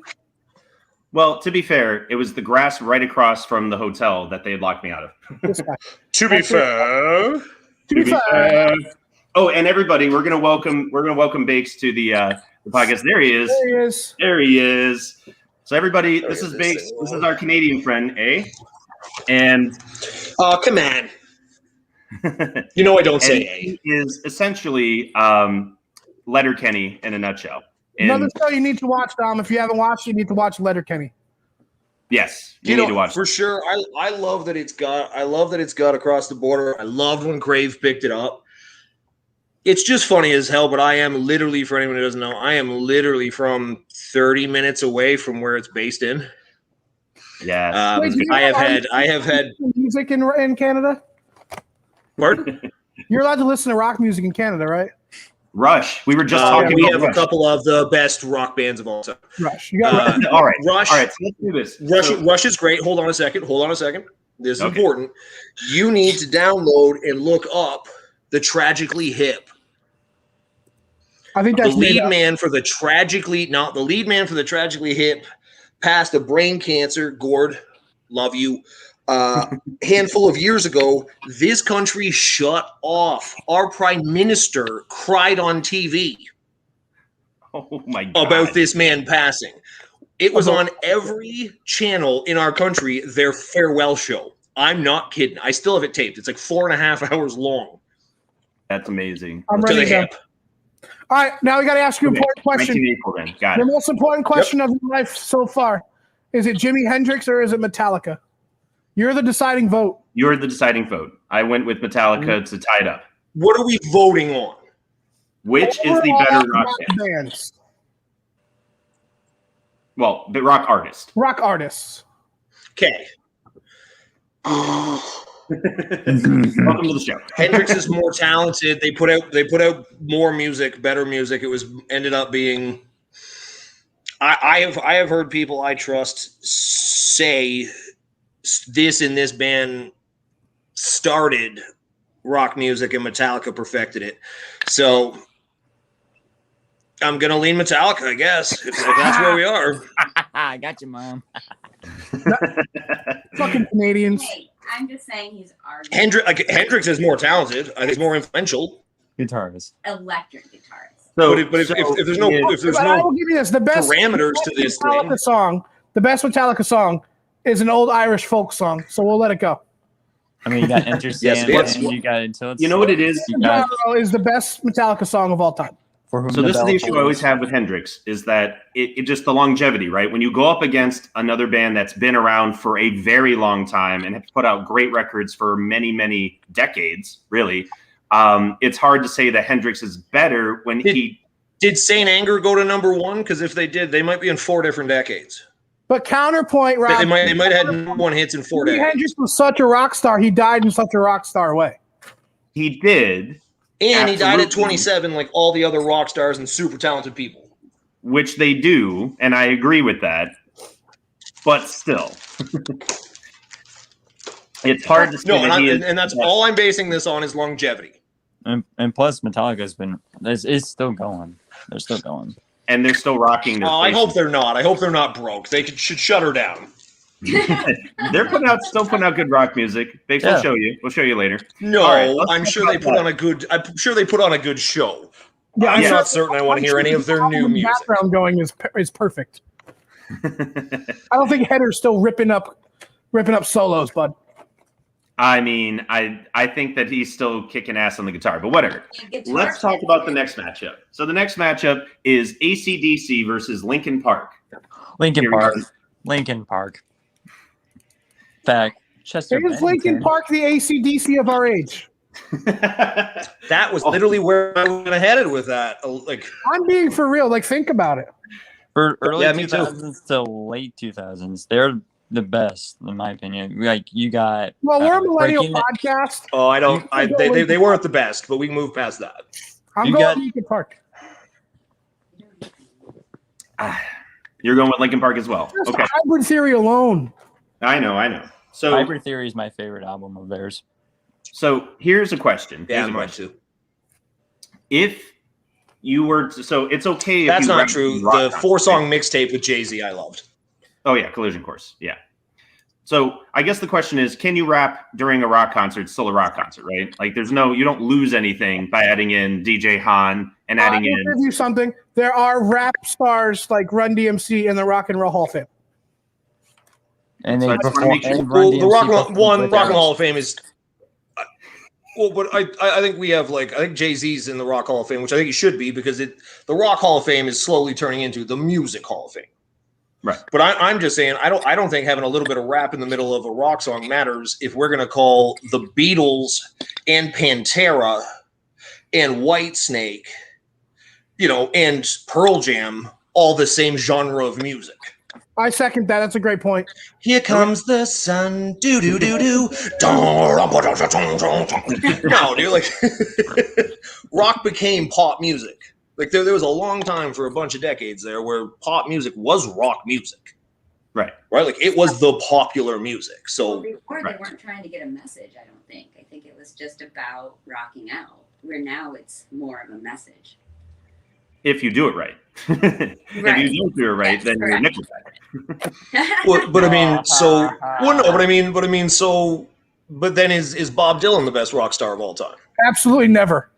Well, to be fair, it was the grass right across from the hotel that they had locked me out of. To be fair. Oh, and everybody, we're gonna welcome Bakes to the podcast. There he is. There he is. So everybody, this is Bakes. This is our Canadian friend, eh? And come on. You know I don't say A. He is essentially Letterkenny in a nutshell. Another show you need to watch, Dom. If you haven't watched it, you need to watch Letterkenny. Yes, you need to watch for sure. I love that it's got across the border. I loved when Crave picked it up. It's just funny as hell, but I am literally, for anyone who doesn't know, I am literally from 30 minutes away from where it's based in. Yeah, I have had music in Canada. Pardon? You're allowed to listen to rock music in Canada, right? Rush. We were just talking. We about have Rush. A couple of the best rock bands of all time. Rush. You got all right. Rush. All right. So let's do this. Rush is great. Hold on a second. This is important. You need to download and look up the Tragically Hip. I think that's the lead man for the Tragically Hip passed a brain cancer, Gord. love you. Handful of years ago, this country shut off. Our prime minister cried on TV Oh my god! about this man passing. It was on every channel in our country, their farewell show. I'm not kidding. I still have it taped. It's like 4.5 hours long. That's amazing. I'm To the ready to go. hip. All right, now we got to ask you an important question. 19 April then. Got The it. most important question of your life so far. Is it Jimi Hendrix or is it Metallica? You're the deciding vote. You're the deciding vote. I went with Metallica to tie it up. What are we voting on? Which is the better rock band? bands? Well, the rock artist. Rock artists. Okay. Welcome to the show. Hendrix is more talented. They put out more music, better music. It was ended up being. I have heard people I trust say this and this band started rock music and Metallica perfected it. So I'm gonna lean Metallica, I guess, if that's where we are. I got you, Mom. Fucking Canadians. Hey, I'm just saying he's arguing. Hendrix is more talented. I think he's more influential. Guitarist. Electric guitarist. So, But if there's no But I will give you this: the best parameters to this Metallica thing. song, the best Metallica song, is an old Irish folk song. So we'll let it go. I mean, you got Enter Yes, it is. Sandman, you got Until It's you know what it is? You got Is the best Metallica song of all time. For Whom So the this is Bell the issue I always Tolls. have with Hendrix is that it just the longevity, right? When you go up against another band that's been around for a very long time and have put out great records for many, many decades, really, it's hard to say that Hendrix is better when Did Saint Anger go to number one? Because if they did, they might be in 4 different decades. But counterpoint, Rob. They might have had number one hits in 4 Jimi decades. Hendrix was such a rock star. He died in such a rock star way. he did, And he died at Absolutely. 27, like all the other rock stars and super talented people. which they do, and I agree with that, but still. It's hard to say No, that he is, and that's all I'm basing this on is longevity. And plus, Metallica's been is still going. They're still going. and they're still rocking their I hope faces. they're not. I hope they're not broke. They should shut her down. They're still putting out good rock music. Biggs, Yeah. We'll show you later. No, All right, let's I'm talk sure they about put that. on a good. I'm sure they put on a good show. Yeah, I'm Yeah. not certain I want to hear any of their the new music. background going is perfect. I don't think Header's still ripping up solos, bud. I mean, I think that he's still kicking ass on the guitar, but whatever. Guitar Let's talk about the next matchup. So the next matchup is AC/DC versus Linkin Park. Lincoln Here we Park. go. Lincoln Park. Fact. Chester. Is Linkin Bennington. Park the AC/DC of our age? That was literally where I was headed with that. Like, I'm being for real. Like, think about it. For early Yeah, me too. 2000s to late 2000s, they're the best in my opinion. Like you got. Well, we're a millennial Breaking It- podcast. oh, I don't. You can go They Linkin weren't the best, but we can move past that. I'm You going got- Linkin Park. You're going with Linkin Park as well. Just Okay, Hybrid Theory alone. I know. So, Hybrid Theory is my favorite album of theirs. so here's a question. Yeah, Here's a mine question. too. If you were to, so it's okay. If That's you not rank true. rock The concerts. 4-song mixtape with Jay-Z, I loved. Oh yeah, Collision Course. Yeah. So I guess the question is, can you rap during a rock concert? It's still a rock concert, right? Like you don't lose anything by adding in DJ Han and I adding will in. give you something. There are rap stars like Run DMC in the Rock and Roll Hall of Fame. And they So I just wanna perform. make sure- and Run Well, the DMC Rock and Roll, performed one with Rock and them. Roll Hall of Fame is. Well, but I think we have I think Jay-Z's in the Rock Hall of Fame, which I think he should be because the Rock Hall of Fame is slowly turning into the Music Hall of Fame. Right. But I'm just saying I don't think having a little bit of rap in the middle of a rock song matters if we're gonna call the Beatles and Pantera and Whitesnake, and Pearl Jam all the same genre of music. I second that. That's a great point. Here comes the sun, do do do do. No, dude, rock became pop music. Like there was a long time for a bunch of decades there where pop music was rock music, Right. right? Like it was the popular music. So Before Right. they weren't trying to get a message, I don't think. I think it was just about rocking out. Where now it's more of a message. if you do it right. If you don't do it right, That's then you're correct. Nickelback. But I mean, so well, no, but I mean, so. But then is Bob Dylan the best rock star of all time? Absolutely never.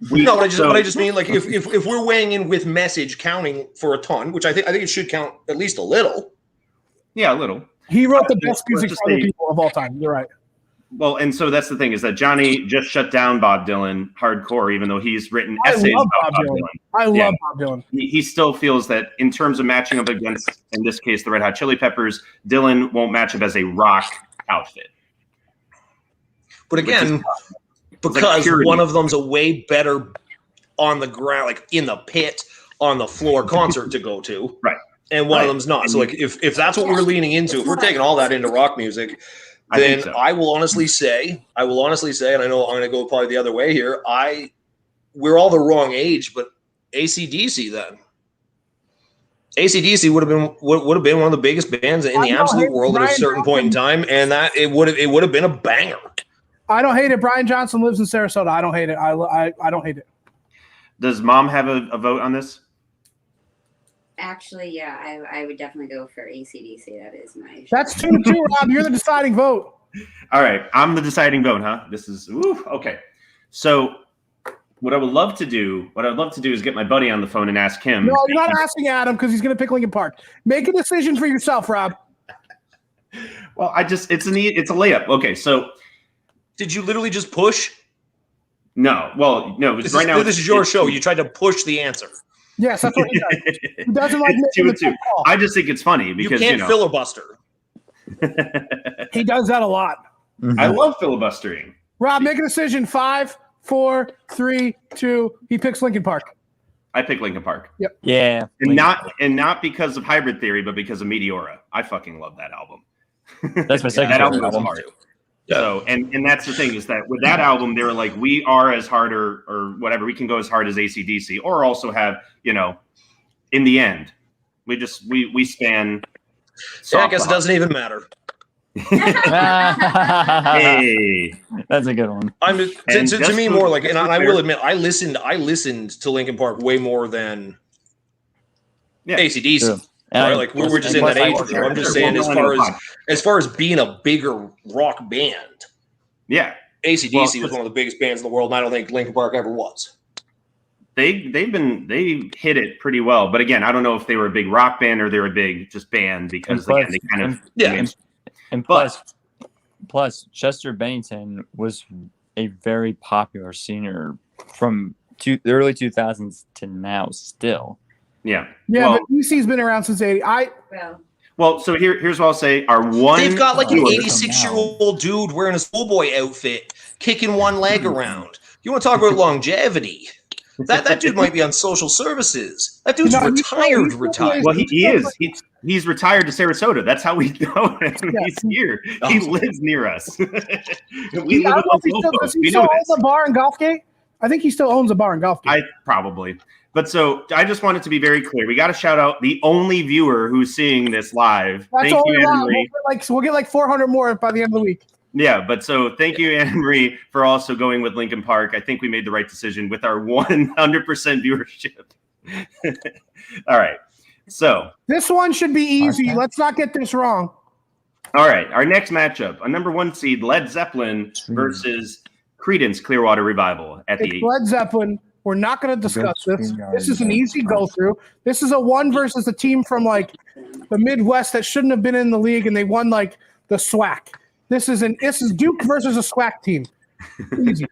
No, but I just mean like if we're weighing in with message counting for a ton, which I think it should count at least a little. Yeah, a little. He wrote the best Let's music just for other say- people of all time. You're right. Well, and so that's the thing is that Johnny just shut down Bob Dylan hardcore, even though he's written I essays love about Bob Dylan. I Yeah. love Bob Dylan. He still feels that in terms of matching up against, in this case, the Red Hot Chili Peppers, Dylan won't match up as a rock outfit. But again, because purity. one of them's a way better on the ground, like in the pit, on the floor concert to go to. Right. And one Right. of them's not. So like if that's what we're leaning into, if we're taking all that into rock music, I then think so. I will honestly say, and I know I'm gonna go probably the other way here. We're all the wrong age, but AC/DC then. AC/DC would have been one of the biggest bands in the absolute world at a certain point in time, and that it would have been a banger. I don't hate it. Brian Johnson lives in Sarasota. I don't hate it. I don't hate it. Does Mom have a vote on this? Actually, yeah, I would definitely go for AC/DC. That is my. That's 2-2, Rob. You're the deciding vote. All right, I'm the deciding vote, huh? This is okay. So, what I would love to do is get my buddy on the phone and ask him. No, you're not asking Adam because he's going to pick Linkin Park. Make a decision for yourself, Rob. Well, it's a layup. Okay, so Did you literally just push? no. Well, no. This is your show. You tried to push the answer. Yes, that's what he does. He doesn't like It's making 2 the and 2. tough call. I just think it's funny because you can't filibuster. He does that a lot. I love filibustering. Rob, make a decision. 5, 4, 3, 2. He picks Linkin Park. I pick Linkin Park. Yep. Yeah. And not because of Hybrid Theory, but because of Meteora. I fucking love that album. That's my second That album favorite was album. hard. So and that's the thing is that with that album, they were like, we are as hard or whatever, we can go as hard as AC/DC, or also have, in the end, we span. Yeah, I guess it doesn't even matter. Hey. That's a good one. To me more like, and I will admit, I listened to Linkin Park way more than AC/DC. True. Right? Like we're just in that age group. I'm just saying, as far as being a bigger rock band, AC/DC was one of the biggest bands in the world, and I don't think Linkin Park ever was. They hit it pretty well, but again, I don't know if they were a big rock band or they were a big just band because again, they kind of And plus, Chester Bennington was a very popular singer from the early 2000s to now still. Yeah, but DC's been around since 80. Well, so here's what I'll say. They've got like an 86-year-old dude wearing a schoolboy outfit, kicking one leg around. You want to talk about longevity? That dude might be on social services. That dude's retired. Well, he is. He's retired to Sarasota. That's how we know him. He's here. He lives near us. We live in Los Lobos. Does he still own a bar in Gulfgate? I think he still owns a bar in Gulfgate. Probably. But so I just want it to be very clear. We got to shout out the only viewer who's seeing this live. Thank you, Anne Marie. We'll get like 400 more by the end of the week. Yeah, but so thank you, Anne Marie, for also going with Linkin Park. I think we made the right decision with our 100% viewership. All right. So this one should be easy. Okay. Let's not get this wrong. All right. Our next matchup, a number 1 seed, Led Zeppelin versus Creedence Clearwater Revival at the Led Zeppelin. We're not going to discuss this. This is an easy go through. This is a one versus a team from like the Midwest that shouldn't have been in the league, and they won like the SWAC. This is Duke versus a SWAC team. Easy.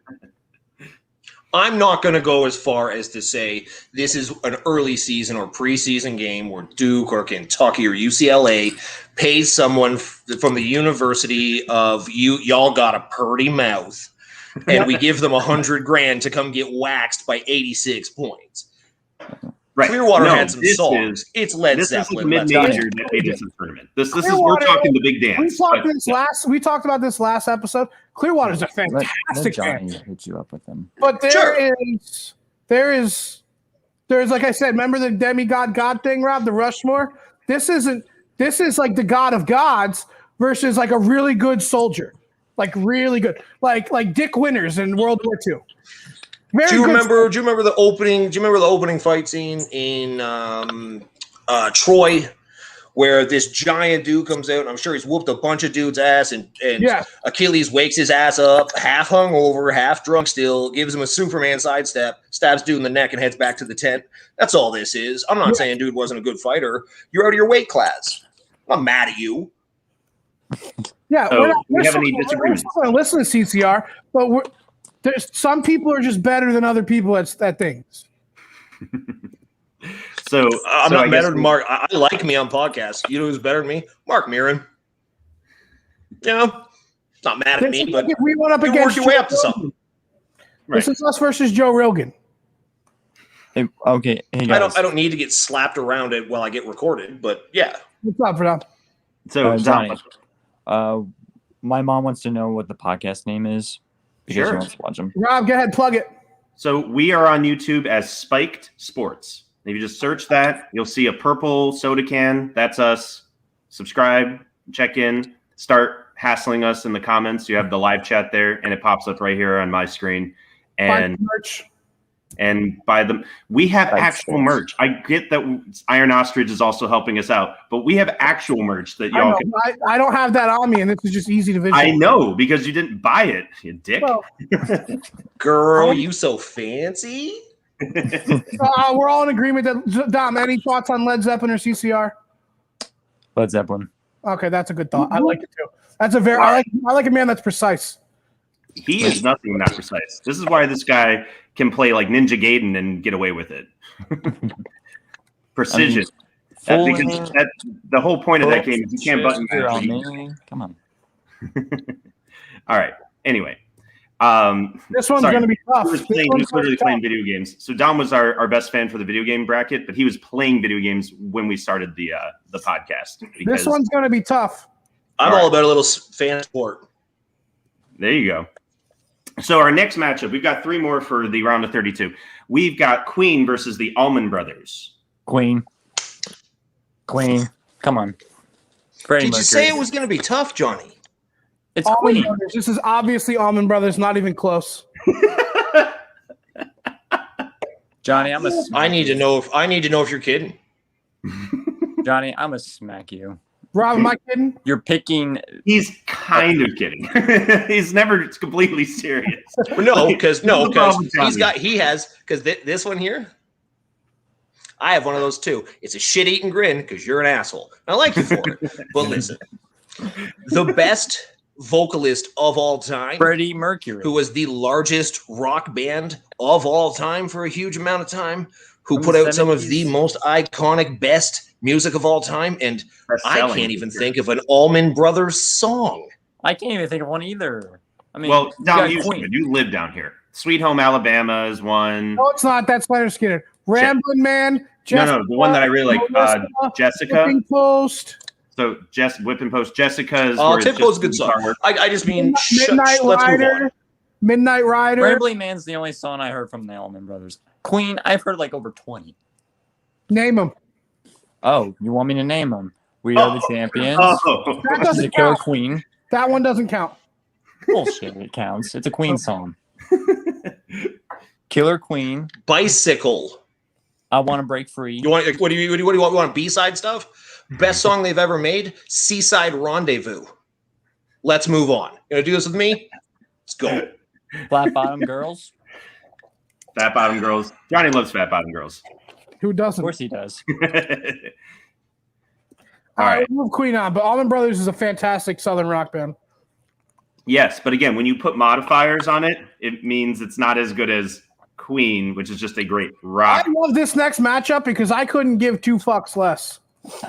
I'm not going to go as far as to say this is an early season or preseason game where Duke or Kentucky or UCLA pays someone from the University of y'all got a purty mouth. And we give them $100,000 to come get waxed by 86 points. Right. Clearwater had some songs. It's Led Zeppelin. This is mid-major that made this tournament. This is we're talking the big dance. We talked about this last episode. Clearwater's a fantastic band. Hit you up with them. But there's like I said, remember the demigod God thing, Rob? The Rushmore. This is like the God of Gods versus like a really good soldier. Like really good, like Dick Winters in World War II. Very Do you good. remember the opening? Do you remember the opening fight scene in Troy, where this giant dude comes out, and I'm sure he's whooped a bunch of dudes' ass, and Yeah. Achilles wakes his ass up, half hungover, half drunk still, gives him a Superman sidestep, stabs dude in the neck, and heads back to the tent. That's all this is. I'm not saying dude wasn't a good fighter. You're out of your weight class. I'm not mad at you. Yeah, So we have still, any we're disagreements? still going to listen to CCR, but there's some people are just better than other people at things. So I'm so I not guess better than Mark. I like me on podcasts. You know who's better than me? Mark Mirren. You know, not mad at me, but we went up you against work your way Joe up to Rogan. something. Right. This is us versus Joe Rogan. Hey, okay, hey guys. I don't need to get slapped around it while I get recorded, but yeah. What's up, Rob? So Johnny, my mom wants to know what the podcast name is because she Sure. wants to watch them. Rob, go ahead, plug it. So we are on YouTube as Spiked Sports. If you just search that, you'll see a purple soda can. That's us. Subscribe, check in, start hassling us in the comments. You have the live chat there, and it pops up right here on my screen. Find And merch. buy them. We have Right, actual sports. merch. I get that Iron Ostrich is also helping us out, but we have actual merch that y'all can. I don't have that on me, and this is just easy to visualize. I know because you didn't buy it, you dick. Well, Girl, you so fancy. we're all in agreement that Dom. Any thoughts on Led Zeppelin or CCR? Led Zeppelin. Okay, that's a good thought. I like it too. That's a very I like a man that's precise. He is nothing not precise. This is why this guy can play like Ninja Gaiden and get away with it. Precision. Because the whole point of that game is you can't button mash. Come on. All right. Anyway. This one's sorry. going to be tough. He was literally playing video games. So Dom was our best fan for the video game bracket, but he was playing video games when we started the podcast. This one's going to be tough. I'm all about a little fan sport. There you go. So our next matchup, we've got 3 more for the round of 32. We've got Queen versus the Allman Brothers. Queen. Come on. Freddie Did you Mercury. say it was going to be tough, Johnny? It's Allman Queen. Brothers. This is obviously Allman Brothers, not even close. Johnny, I'm a I need to know if you're kidding. Johnny, I'm gonna smack you. Rob, am I kidding? You're picking. He's kind of kidding. He's never completely serious. Because Johnny. this one here, I have one of those too. It's a shit-eating grin because you're an asshole. I like you for it. But listen, the best vocalist of all time, Freddie Mercury. who was the largest rock band of all time for a huge amount of time, who From put the out some of 70s. the most iconic, best music of all time, and I Best-selling can't even here. think of an Allman Brothers song. I can't even think of one either. I mean, Well, you Dom, got you Queen. live down here. Sweet Home Alabama is one. No, it's not. That's Leonard Skinner. Ramblin' Man. No, the one that I really like, Melissa, Jessica. Whipping Post. So Whip and Post Jessica's. Oh, where it's Tipto's a just good song. guitar work. I just mean, Midnight let's move on. Rider. Midnight Rider. Rambling Man's the only song I heard from the Allman Brothers. Queen, I've heard like over 20. Name them. Oh, you want me to name them? We Are the Champions. Oh. That This is a doesn't Killer count. Queen. That one doesn't count. Bullshit, it counts. It's a Queen song. Killer Queen. Bicycle. I Want to Break Free. You want what do you want? You want B-side stuff? Best song they've ever made, Seaside Rendezvous. Let's move on. You gonna do this with me? Let's go. Flat Bottom Girls. Fat Bottom Girls. Johnny loves Fat Bottom Girls. Who Of doesn't? course he does. All right. right, we'll move Queen on, but Allman Brothers is a fantastic Southern rock band. Yes, but again, when you put modifiers on it, it means it's not as good as Queen, which is just a great rock. I love this next matchup because I couldn't give 2 fucks less.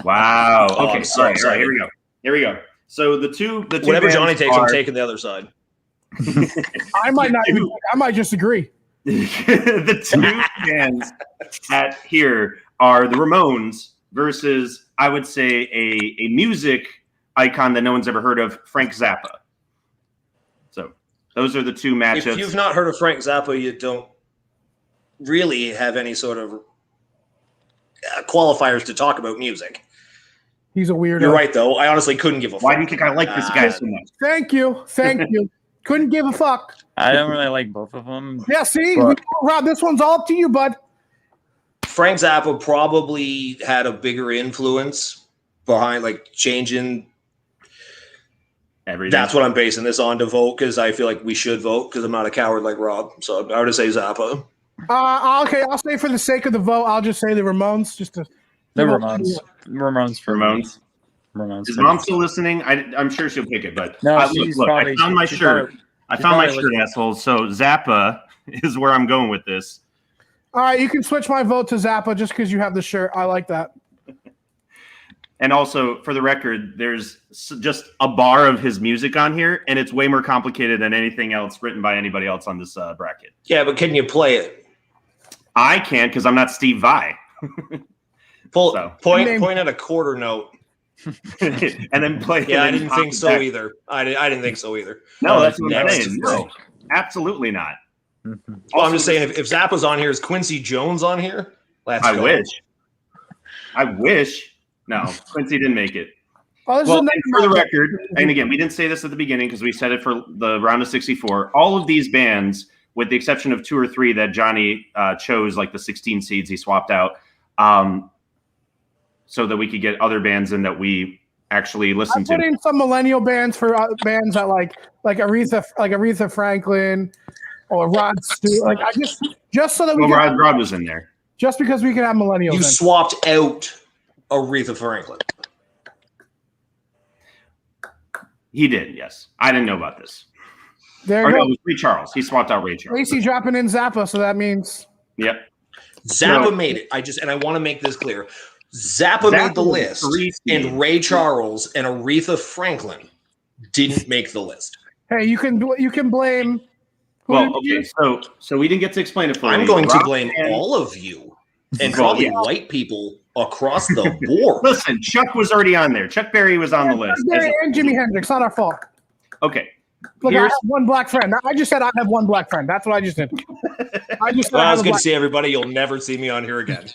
Wow. Oh, Okay. I'm so All right. excited. Here we go. So the two Whatever bands Johnny takes, are- I'm taking the other side. I might not. I might just agree. the two bands at here are the Ramones versus, I would say, a music icon that no one's ever heard of, Frank Zappa. So those are the two matchups. If you've not heard of Frank Zappa, you don't really have any sort of qualifiers to talk about music. He's a weirdo. You're right, though. I honestly couldn't give a fuck. Why do you think I like this guy so much? Thank you. Thank you. Couldn't give a fuck. I don't really like both of them. Yeah, see, But- Rob, this one's all up to you, bud. Frank Zappa probably had a bigger influence behind like changing. Everything. That's what I'm basing this on to vote because I feel like we should vote because I'm not a coward like Rob. So I would just say Zappa. Okay, I'll say for the sake of the vote, I'll just say the Ramones. Just to The Ramones. Ramones for Ramones. me. Ramones. Is Mom still listening? I'm sure she'll pick it, but No, look, I found my shirt. I found my shirt, asshole. So Zappa is where I'm going with this. All right, you can switch my vote to Zappa just because you have the shirt. I like that. And also, for the record, there's just a bar of his music on here, and it's way more complicated than anything else written by anybody else on this bracket. Yeah, but can you play it? I can't because I'm not Steve Vai. Point at a quarter note. And then play. Yeah, I didn't think so either. I didn't think so either. No, that's what I'm Next. saying. No, absolutely not. Well, I'm just saying, if Zappa's on here, is Quincy Jones on here? I wish. No, Quincy didn't make it. Oh, Well, and for the record, and again, we didn't say this at the beginning because we said it for the round of 64. All of these bands, with the exception of 2 or 3 that Johnny chose, like the 16 seeds he swapped out, so that we could get other bands in that we actually listened to. I put in some millennial bands for bands that like Aretha Franklin or Rod Stewart. Like I just so that we Rod was in there. Just because we can have millennials. You swapped out Aretha Franklin. He did, yes. I didn't know about this. There you No, go. it was Ray Charles. He swapped out Ray Charles. Lacey dropping in Zappa, so that means. Yep. Zappa made it. I want to make this clear. Zappa made the list, and Ray Charles and Aretha Franklin didn't make the list. Hey, you can blame. Well, okay, so we didn't get to explain it for you. I'm going to blame all of you and probably white people across the board. Listen, Chuck was already on there. Chuck Berry was on the list. Berry and Jimi Hendrix, not our fault. Okay. Look, I have one black friend. I just said I have one black friend. That's what I just did. I just said Well, I I was have a good to black- see everybody. You'll never see me on here again.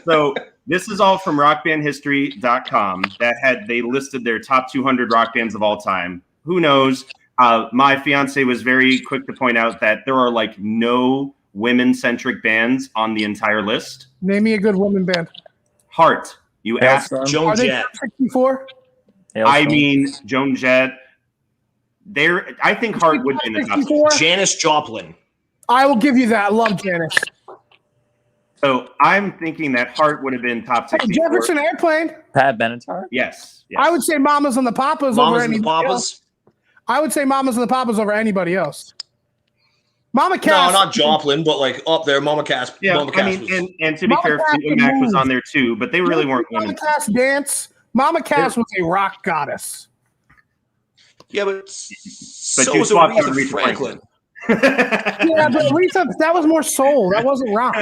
So this is all from rockbandhistory.com they listed their top 200 rock bands of all time. Who knows? My fiance was very quick to point out that there are like no women-centric bands on the entire list. Name me a good woman band. Heart. You asked. Joan Are they Jett. 64? I mean, Joan Jett. I think Heart would be in the top 64? Janis Joplin. I will give you that. I love Janice. So I'm thinking that Heart would have been top 64. Jefferson Airplane. Pat Benatar. Yes. I would say Mamas and the Papas Mamas over and the anybody else. Papas. I would say Mamas and the Papas over anybody else. Mama Cass. No, not Joplin, but like up there, Mama Cass. Yeah, Mama Cass I mean, was, and to be fair, Fleetwood Mac was on there too, but they really weren't Mama women. Cass dance. Mama Cass was a rock goddess. yeah, but But so you was swapped out Aretha Aretha Franklin. Yeah, but Aretha, that was more soul. That wasn't rock.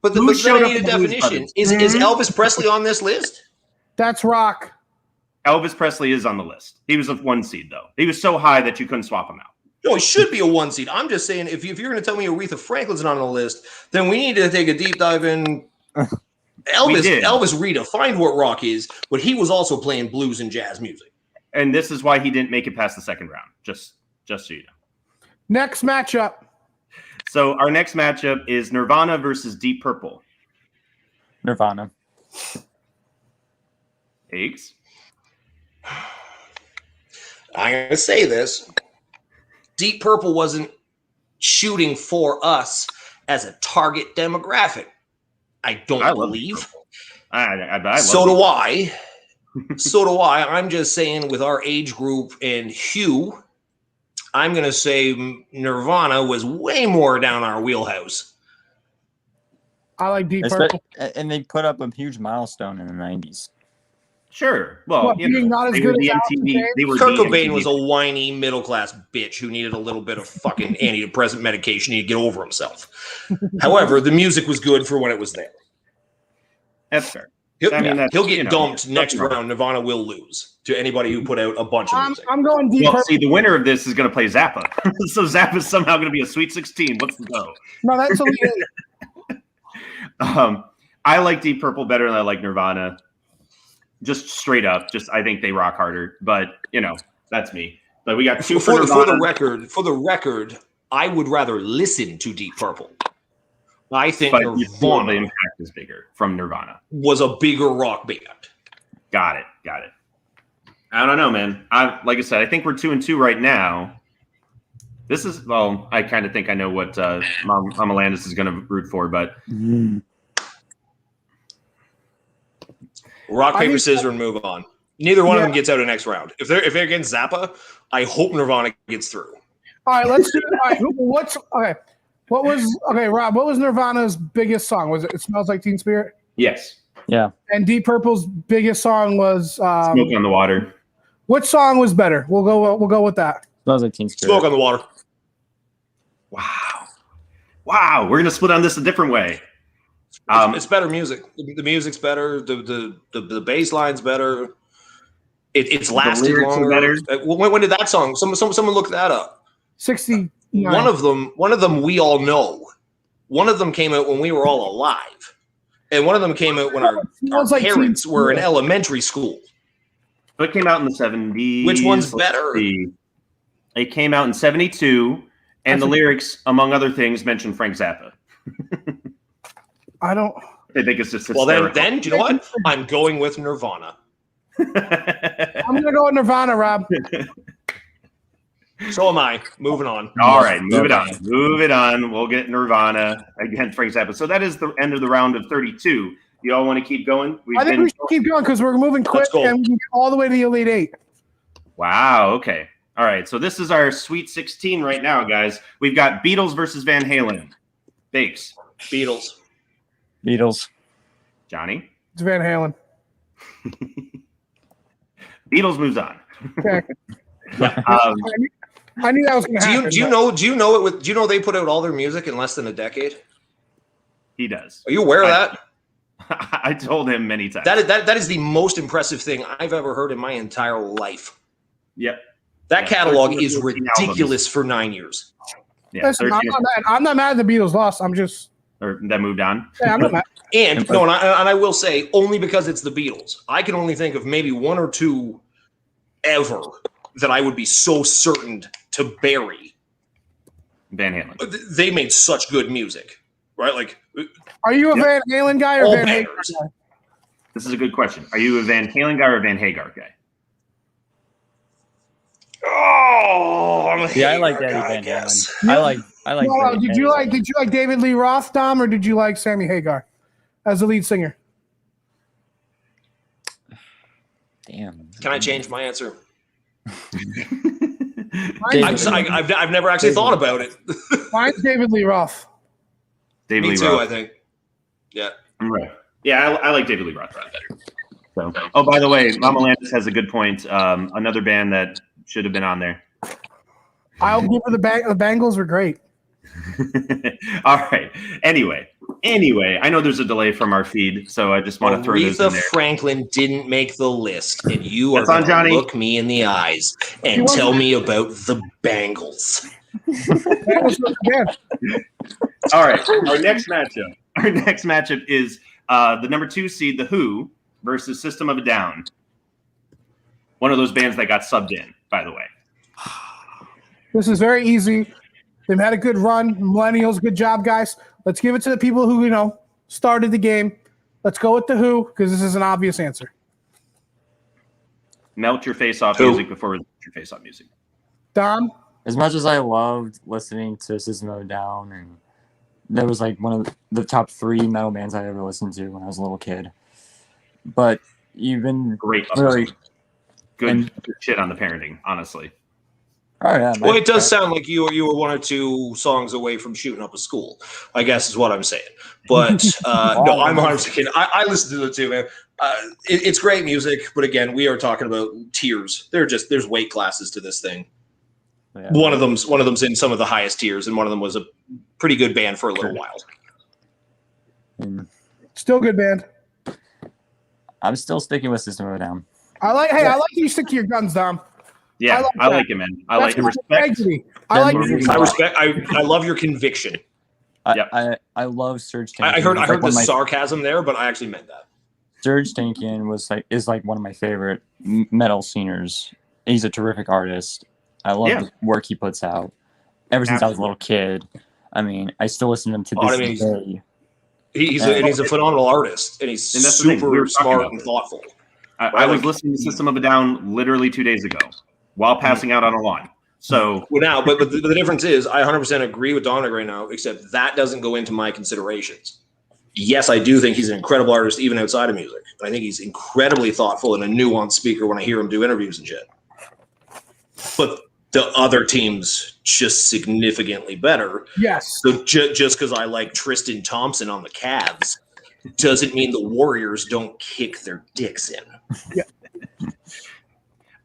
But Who then showed I up need a in the Blues definition. Brothers? Is Elvis Presley on this list? That's rock. Elvis Presley is on the list. He was a 1 seed though. He was so high that you couldn't swap him out. No, he should be a 1 seed. I'm just saying, if you're going to tell me Aretha Franklin's not on the list, then we need to take a deep dive in. Elvis redefined what rock is, but he was also playing blues and jazz music. And this is why he didn't make it past the second round. Just so you know. Next matchup. So our next matchup is Nirvana versus Deep Purple. Nirvana. Eggs. I'm going to say this. Deep Purple wasn't shooting for us as a target demographic. I believe. So do I. I'm just saying with our age group and hue, I'm going to say Nirvana was way more down our wheelhouse. I like Deep Purple. And they put up a huge milestone in the 90s. Sure. Well, What, being not as they good were the as MTV. Alice They were Kurt the Cobain MTV. was a whiny middle-class bitch who needed a little bit of fucking antidepressant medication to get over himself. However, the music was good for when it was there. That's fair. He'll, I mean, that's, he'll get you know, dumped next nothing wrong. round. Nirvana will lose to anybody who put out a bunch of music. I'm going Deep Well, Purple. see, the winner of this is going to play Zappa. So Zappa's somehow going to be a Sweet 16. Let's go. No, that's a I like Deep Purple better than I like Nirvana. just straight up. Just I think they rock harder, but that's me. But we got two For Nirvana. the record, I would rather listen to Deep Purple. I think But you feel the Nirvana impact is bigger from Nirvana. was a bigger rock band. Got it. I don't know, man. Like I said, I think we're 2-2 right now. This is I kind of think I know what Mama Landis is going to root for, but rock, paper, scissors, and move on. Neither one of them gets out of the next round. If they're against Zappa, I hope Nirvana gets through. All right, let's do it. All right, Rob, what was Nirvana's biggest song? Was it Smells Like Teen Spirit? yes. Yeah. And Deep Purple's biggest song was Smoke on the Water. What song was better? We'll go with that. Smells Like Teen Spirit. Smoke on the Water. Wow. We're gonna split on this a different way. It's better music. The music's better. The bass line's better. It's lasted longer. Better. When did that song? Someone look that up. 60. One of them we all know. One of them came out when we were all alive, and one of them came out when our parents were in elementary school. So it came out in the 70s. Which one's better? It came out in 72, and the lyrics, among other things, mention Frank Zappa. I think it's just hysterical. Then do you know what? I'm going with Nirvana. I'm gonna go with Nirvana, Rob. So am I. Moving on. All right, move it on. We'll get Nirvana against Frank Zappa. So that is the end of the round of 32. You all want to keep going? I think we should keep going because we're moving quick and we can get all the way to the Elite Eight. Wow. Okay. All right. So this is our Sweet 16 right now, guys. We've got Beatles versus Van Halen. Bakes. Beatles. Johnny. It's Van Halen. Beatles moves on. Okay. I knew that was going to happen. Do you know they put out all their music in less than a decade? He does. Are you aware of that? I told him many times. That is the most impressive thing I've ever heard in my entire life. Yep. That catalog is ridiculous for 9 years. Yeah, listen, I'm not mad at the Beatles lost. I'm just that moved on. Yeah, I'm not mad. And I will say only because it's the Beatles. I can only think of maybe one or two ever that I would be so certain to bury. Van Halen. They made such good music, right? Like, are you a Van Halen guy or Van Hagar guy? This is a good question. Are you a Van Halen guy or a Van Hagar guy? Oh, yeah, I like Eddie Van Halen. I like. No, did you like David Lee Roth, Dom, or did you like Sammy Hagar as the lead singer? Damn. Can I change my answer? I've never actually thought about it. Mine's David Lee Roth. David Me Lee too, Roth. I think. Yeah. Right. Yeah, I like David Lee Roth better. So, oh, by the way, Mama Landis has a good point. Another band that should have been on there. I'll give her the Bengals were great. All right. Anyway, I know there's a delay from our feed, so I just want to throw this in there. Aretha Franklin didn't make the list, and you are on, going to look me in the eyes and tell me about the Bengals. All right. Our next matchup is the number 2 seed, The Who, versus System of a Down. One of those bands that got subbed in, by the way. This is very easy. They've had a good run. Millennials, good job, guys. Let's give it to the people who, started the game. Let's go with The Who, because this is an obvious answer. Melt your face off music before melt your face off music. Dom? As much as I loved listening to System of a Down, and that was like one of the top 3 metal bands I ever listened to when I was a little kid. But you've been great. Really good shit on the parenting, honestly. Oh yeah. Well, it does sound like you were 1 or 2 songs away from shooting up a school, I guess is what I'm saying. But no, I'm 100% kidding. I listen to it too, man. It's great music, but again, we are talking about tiers. There's weight classes to this thing. Yeah. One of them's in some of the highest tiers, and one of them was a pretty good band for a little while. Still good band. I'm still sticking with System of a Down. I like you stick to your guns, Dom. Yeah, I like it, man. I like the respect. I love your conviction. I love Serge Tankian. I heard the sarcasm there, but I actually meant that. Serge Tankian is one of my favorite metal singers. He's a terrific artist. I love the work he puts out. Ever since I was a little kid. I mean, I still listen to him to this day. He's a phenomenal artist, and he's super smart and thoughtful. I was listening to System of a Down literally 2 days ago while passing out on a lawn. So but the difference is, I 100% agree with Dominic right now, except that doesn't go into my considerations. Yes, I do think he's an incredible artist, even outside of music. I think he's incredibly thoughtful and a nuanced speaker when I hear him do interviews and shit. But the other team's just significantly better. Yes. So just because I like Tristan Thompson on the Cavs doesn't mean the Warriors don't kick their dicks in. Yeah.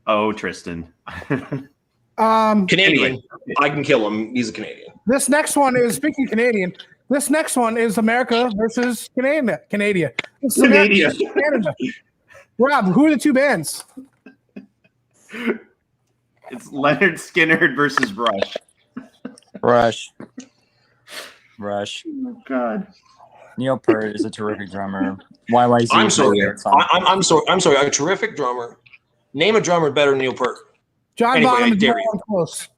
Oh, Tristan. Canadian. Anyway. I can kill him. He's a Canadian. This next one is, speaking Canadian, this next one is America versus Canada. This is America versus Canada. Rob, who are the two bands? It's Leonard Skinner versus Rush. Rush. Oh, God. Neil Peart is a terrific drummer. YYZ. I'm sorry. A terrific drummer. Name a drummer better than Neil Peart. John Anyway, Bonham I is dare not you. close.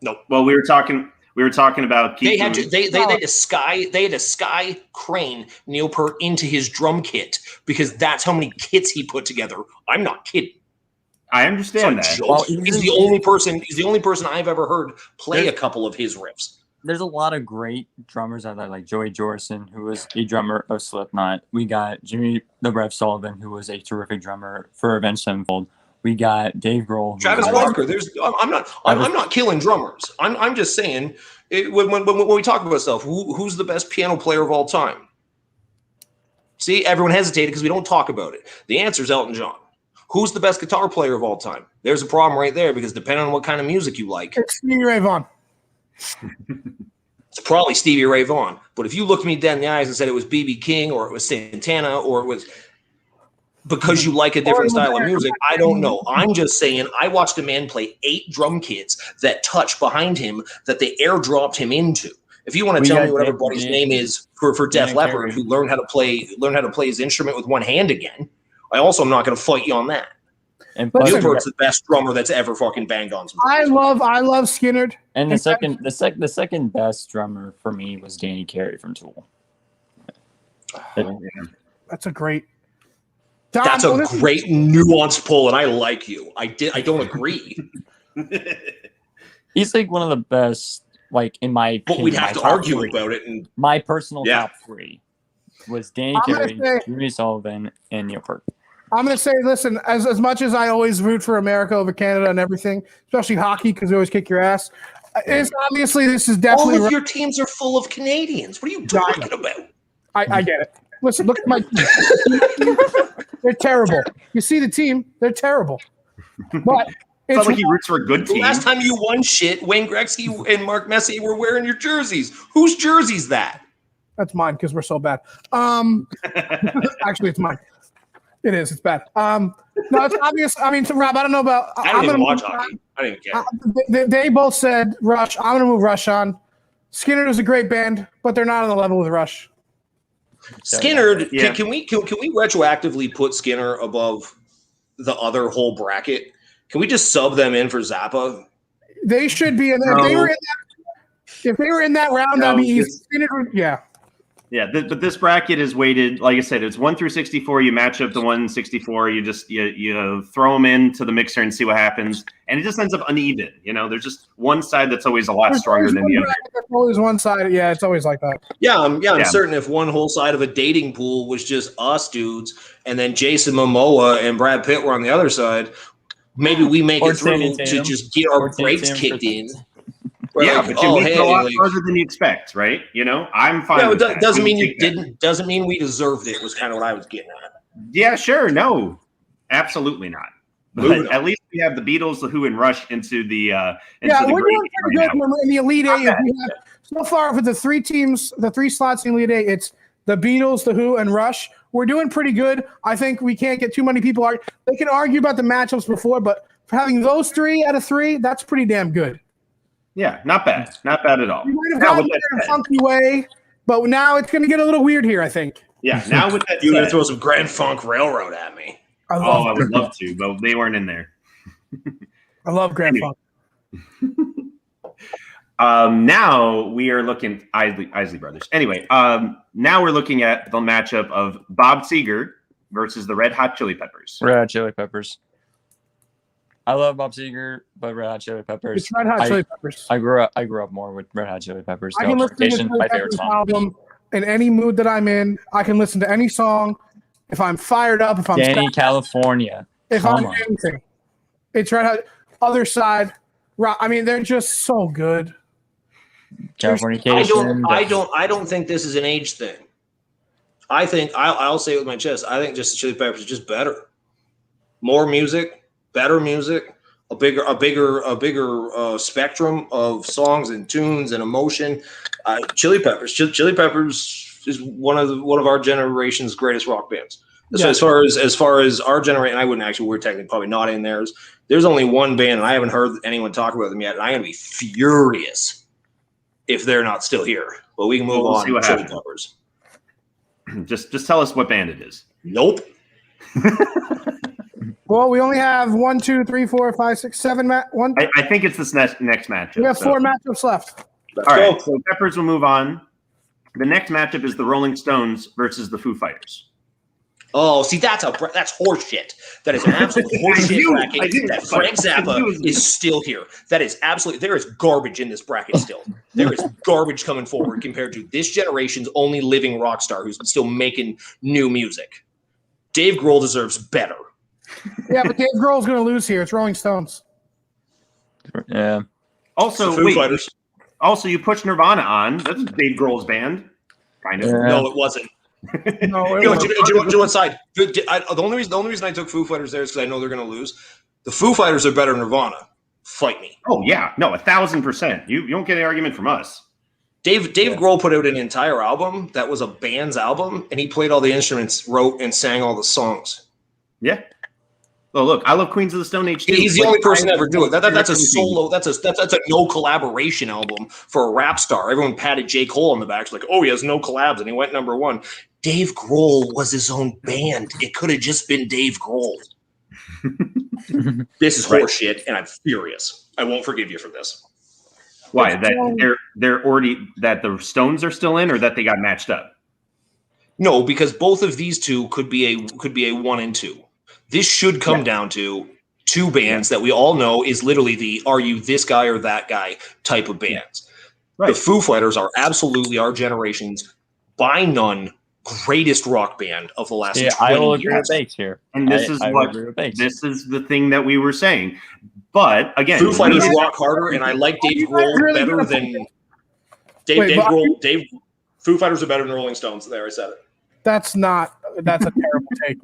No. Well, we were talking about They Keith had Moon. they had to sky crane Neil Peart into his drum kit because that's how many kits he put together. I'm not kidding. I understand that. Well, He's the only person I've ever heard play a couple of his riffs. There's a lot of great drummers out there, like Joey Jordison, who was a drummer of Slipknot. We got Jimmy the Rev Sullivan, who was a terrific drummer for Avenged Sevenfold. We got Dave Grohl. Travis Barker. I'm not killing drummers. I'm just saying when we talk about stuff, who's the best piano player of all time? See, everyone hesitated because we don't talk about it. The answer is Elton John. Who's the best guitar player of all time? There's a problem right there because depending on what kind of music you like, It's Stevie Ray Vaughan. it's probably Stevie Ray Vaughan. But if you looked me dead in the eyes and said it was B.B. King or it was Santana or it was because you like a different style of music, I don't know. I'm just saying I watched a man play 8 drum kits that touch behind him that they airdropped him into. If you want to tell me what everybody's name is for Def Leppard who learned how to play his instrument with one hand again, I also am not going to fight you on that. And Neil Peart's the best drummer that's ever fucking banged on some. I love Skinner. And the second best drummer for me was Danny Carey from Tool. That's a great. That's a great nuanced pull, and I like you. I don't agree. He's like one of the best, like in my opinion. But we'd have to argue about it. And my personal top 3 was Danny Carey, Jimmy Sullivan, and Neil Peart. I'm going to say, listen, as much as I always root for America over Canada and everything, especially hockey because they always kick your ass, it's obviously this is definitely. All of your teams are full of Canadians. What are you talking about? I get it. Listen, look at my team. They're terrible. You see the team, they're terrible. But It's not like he roots for a good team. Last time you won shit, Wayne Gretzky and Mark Messier were wearing your jerseys. Whose jersey's that? That's mine because we're so bad. Actually, it's mine. It is. It's bad. No, it's obvious. I mean, Rob, I don't know about. I didn't even watch hockey. I didn't even care. They both said Rush. I'm going to move Rush on. Skinner is a great band, but they're not on the level with Rush. Skinner, can we retroactively put Skinner above the other whole bracket? Can we just sub them in for Zappa? They should be in there. If they were in that round, that'd be easy. Skinner, yeah. Yeah, but this bracket is weighted. Like I said, it's 1 through 64. You match up the 164. You just you throw them into the mixer and see what happens, and it just ends up uneven. There's just one side that's always a lot stronger than the other. There's always one side. Yeah, it's always like that. Yeah, I'm certain if one whole side of a dating pool was just us dudes, and then Jason Momoa and Brad Pitt were on the other side, maybe we make it through to just get our brakes kicked in. Yeah, but you make it a lot further than you expect, right? I'm fine. Yeah, with it doesn't mean you didn't. Doesn't mean we deserved it. Was kind of what I was getting at. Yeah, sure. No, absolutely not. But at least we have the Beatles, the Who, and Rush into the. We're doing pretty good in the Elite Eight. So far, for the 3 teams, the 3 slots in the Elite Eight, it's the Beatles, the Who, and Rush. We're doing pretty good. I think we can't get too many people. They can argue about the matchups before, but for having those 3 out of 3, that's pretty damn good. Yeah, not bad. Not bad at all. You might have gotten there in a funky way, but now it's going to get a little weird here, I think. Yeah. Now with that You're gonna said, throw some Grand Funk Railroad at me. I would love to, but they weren't in there. I love Grand Anyway. Funk. Now we are looking Isley Brothers. Anyway, now we're looking at the matchup of Bob Seger versus the Red Hot Chili Peppers. Red Hot Chili Peppers. I love Bob Seger, but Red Hot Chili Peppers. It's Red Hot Chili Peppers. I grew up more with Red Hot Chili Peppers. I can listen to the Chili my favorite Peppers song. album in any mood that I'm in. I can listen to any song. If I'm fired up, if I'm Danny sad, California. if Come I'm on. anything, it's Red Hot. Other side, I mean, they're just so good. Californication. I don't think this is an age thing. I think I'll say it with my chest. I think just the Chili Peppers is just better. More music, better music, a bigger spectrum of songs and tunes and emotion. Chili Peppers is one of our generation's greatest rock bands. So Yeah. as far as our generation, I wouldn't actually. We're technically probably not in theirs. There's only one band, and I haven't heard anyone talk about them yet. And I'm gonna be furious if they're not still here. But we can move We'll on. see what Chili happens. Peppers. Just tell us what band it is. Nope. Well, we only have 1, 2, 3, 4, 5, 6, 7 one. I think it's this next matchup. We have 4 matchups left. Let's All go. right, so Peppers will move on. The next matchup is the Rolling Stones versus the Foo Fighters. Oh, see, that's horseshit. That is an absolute horseshit bracket. That Frank Zappa is still here. That is absolutely. There is garbage in this bracket still. There is garbage coming forward compared to this generation's only living rock star who's still making new music. Dave Grohl deserves better. Yeah, but Dave Grohl's going to lose here. It's Rolling Stones. Yeah. Also, Foo Fighters. Also, you pushed Nirvana on. That's Dave Grohl's band, kind of. Yeah. No, it wasn't. No, it Do wasn't. you know what side? The only reason I took Foo Fighters there is because I know they're going to lose. The Foo Fighters are better than Nirvana. Fight me. Oh yeah, no, 1,000%. You don't get an argument from us. Dave Grohl put out an entire album that was a band's album, and he played all the instruments, wrote and sang all the songs. Yeah. Oh look, I love Queens of the Stone Age too. He's the Like, only person to ever do it. That's a everything. solo. That's a no collaboration album for a rap star. Everyone patted J. Cole on the back, like, "Oh, he has no collabs," and he went #1. Dave Grohl was his own band. It could have just been Dave Grohl. This is horseshit, and I'm furious. I won't forgive you for this. Why? That they're already that the Stones are still in, or that they got matched up? No, because both of these two could be a 1 and 2. This should come down to two bands that we all know is literally the "are you this guy or that guy" type of bands. Right. The Foo Fighters are absolutely our generation's by none greatest rock band of the last 20 I will agree years. with Bakes here. And this is the thing that we were saying. But again, Foo Fighters rock harder, and I like Dave Grohl better than Dave Grohl. Foo Fighters are better than Rolling Stones. There, I said it. That's a terrible take.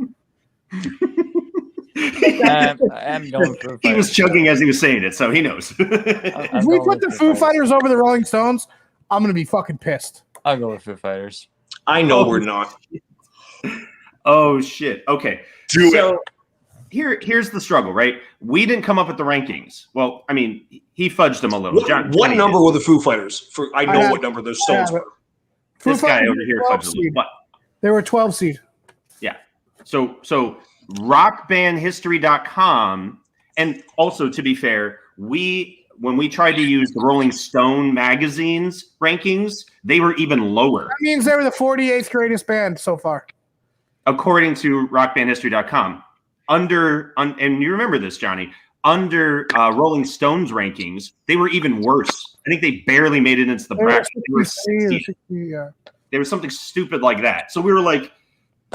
I'm going for he was chugging as he was saying it, so he knows. If we put the Foo Fighters over the Rolling Stones, I'm going to be fucking pissed. I'll go with Foo Fighters. I know we're not. Oh shit. Okay. Do it. Here's the struggle, right? We didn't come up with the rankings. Well, I mean, he fudged them a little. What number were the Foo Fighters? I know what number the Stones were. This guy over here fudged them. What? They were 12 seed. Yeah. So rockbandhistory.com, and also to be fair, when we tried to use the Rolling Stone magazine's rankings, they were even lower. That means they were the 48th greatest band so far. According to rockbandhistory.com. And you remember this, Johnny, under Rolling Stone's rankings, they were even worse. I think they barely made it into the bracket. There was something stupid like that. So we were like,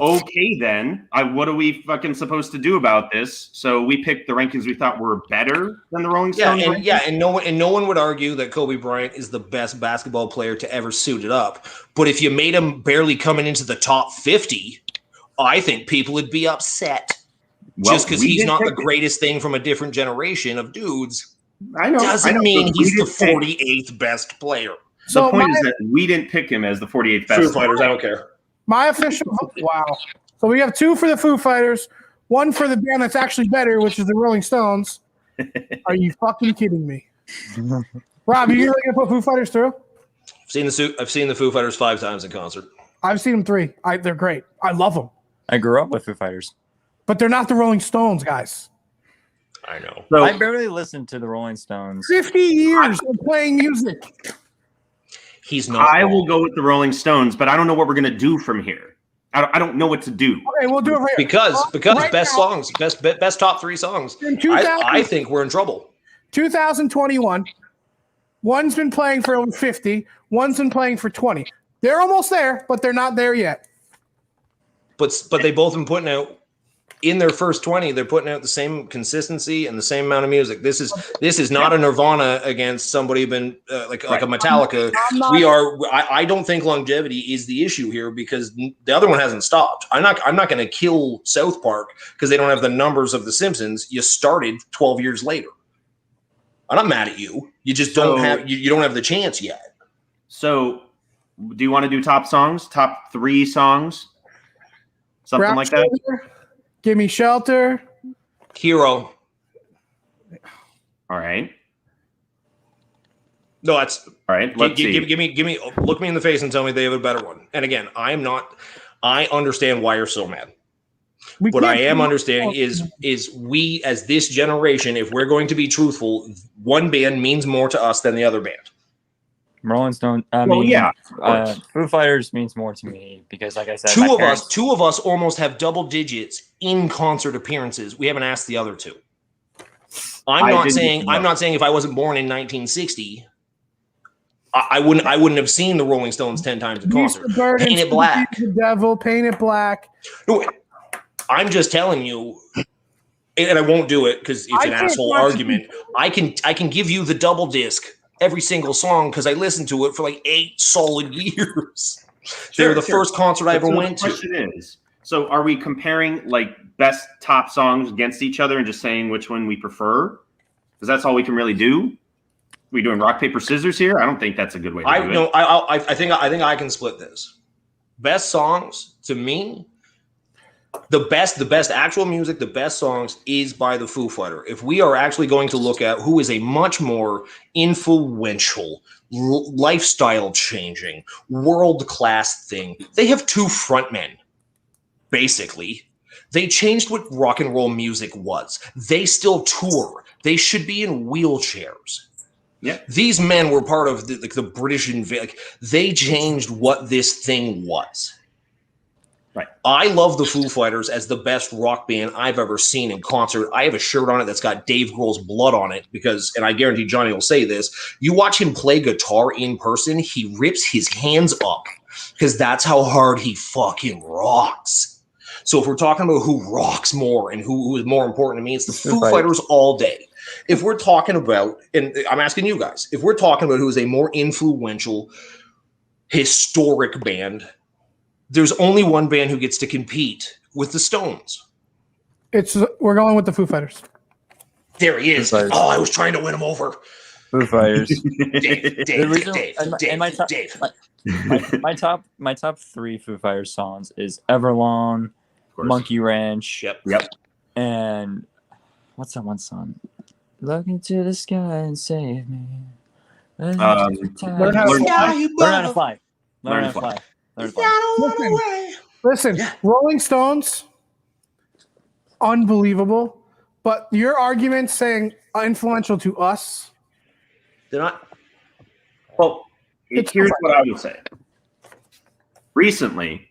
okay, then, what are we fucking supposed to do about this? So we picked the rankings we thought were better than the Rolling Stones. And no one would argue that Kobe Bryant is the best basketball player to ever suit it up. But if you made him barely coming into the top 50, I think people would be upset. Well, just because he's not the greatest thing from a different generation of dudes, doesn't mean he's the 48th best player. So the point is that we didn't pick him as the 48th best. Foo Fighters, I don't care. My official wow. So we have 2 for the Foo Fighters, 1 for the band that's actually better, which is the Rolling Stones. Are you fucking kidding me? Rob, you really gonna put Foo Fighters through? I've seen the Foo Fighters 5 times in concert. I've seen them 3. They're great. I love them. I grew up with Foo Fighters. But they're not the Rolling Stones, guys. I know. So I barely listened to the Rolling Stones. 50 years of playing music. He's not. I will go with the Rolling Stones, but I don't know what we're gonna do from here. I don't know what to do. Okay, we'll do it right because right best now, songs, best top 3 songs. In 2000 I think we're in trouble. 2021. One's been playing for over 50. One's been playing for 20. They're almost there, but they're not there yet. But they both been putting out in their first 20. They're putting out the same consistency and the same amount of music. This is not a Nirvana against somebody been like a Metallica. I don't think longevity is the issue here because the other one hasn't stopped. I'm not going to kill South Park because they don't have the numbers of The Simpsons. You started 12 years later. I'm not mad at you. You just don't have you don't have the chance yet. So, do you want to do top songs? Top 3 songs? Something Brown like that? Sugar, Give Me Shelter. Hero. All right. No, that's all right. Let's see. Give me look me in the face and tell me they have a better one. And again, I understand why you're so mad. What I am understanding is we as this generation, if we're going to be truthful, one band means more to us than the other band. Rolling Stone. Foo Fighters means more to me because, like I said, two of us almost have double digits in concert appearances. We haven't asked the other 2. I'm not saying if I wasn't born in 1960, I wouldn't have seen the Rolling Stones 10 times in concert. Paint It Black. The Devil, Paint It Black. No, I'm just telling you, and I won't do it because it's an asshole argument. I can give you the double disc. Every single song because I listened to it for like 8 solid years. They're the first concert I ever went to. The question is, so are we comparing like best top songs against each other and just saying which one we prefer? Because that's all we can really do. We doing rock paper scissors here? I don't think that's a good way to do it. No, I think I can split this. Best songs to me. The best actual music, the best songs is by the Foo Fighter. If we are actually going to look at who is a much more influential, lifestyle changing, world-class thing, they have 2 frontmen, basically. They changed what rock and roll music was. They still tour. They should be in wheelchairs. Yeah. These men were part of the British invasion. They changed what this thing was. Right. I love the Foo Fighters as the best rock band I've ever seen in concert. I have a shirt on it that's got Dave Grohl's blood on it because, and I guarantee Johnny will say this, you watch him play guitar in person, he rips his hands up because that's how hard he fucking rocks. So if we're talking about who rocks more and who is more important to me, it's the Foo Fighters all day. If we're talking about, and I'm asking you guys, if we're talking about who is a more influential, historic band, there's only one band who gets to compete with the Stones. We're going with the Foo Fighters. There he is. Oh, I was trying to win him over. Foo Fighters. My top 3 Foo Fighters songs is Everlong, Monkey Ranch. Yep. And what's that one song? Look into the sky and save me. Learn how to fly. Learn how to fly. Listen, Rolling Stones, unbelievable. But your argument saying influential to us, they're not. Well, here's what I would say. Recently,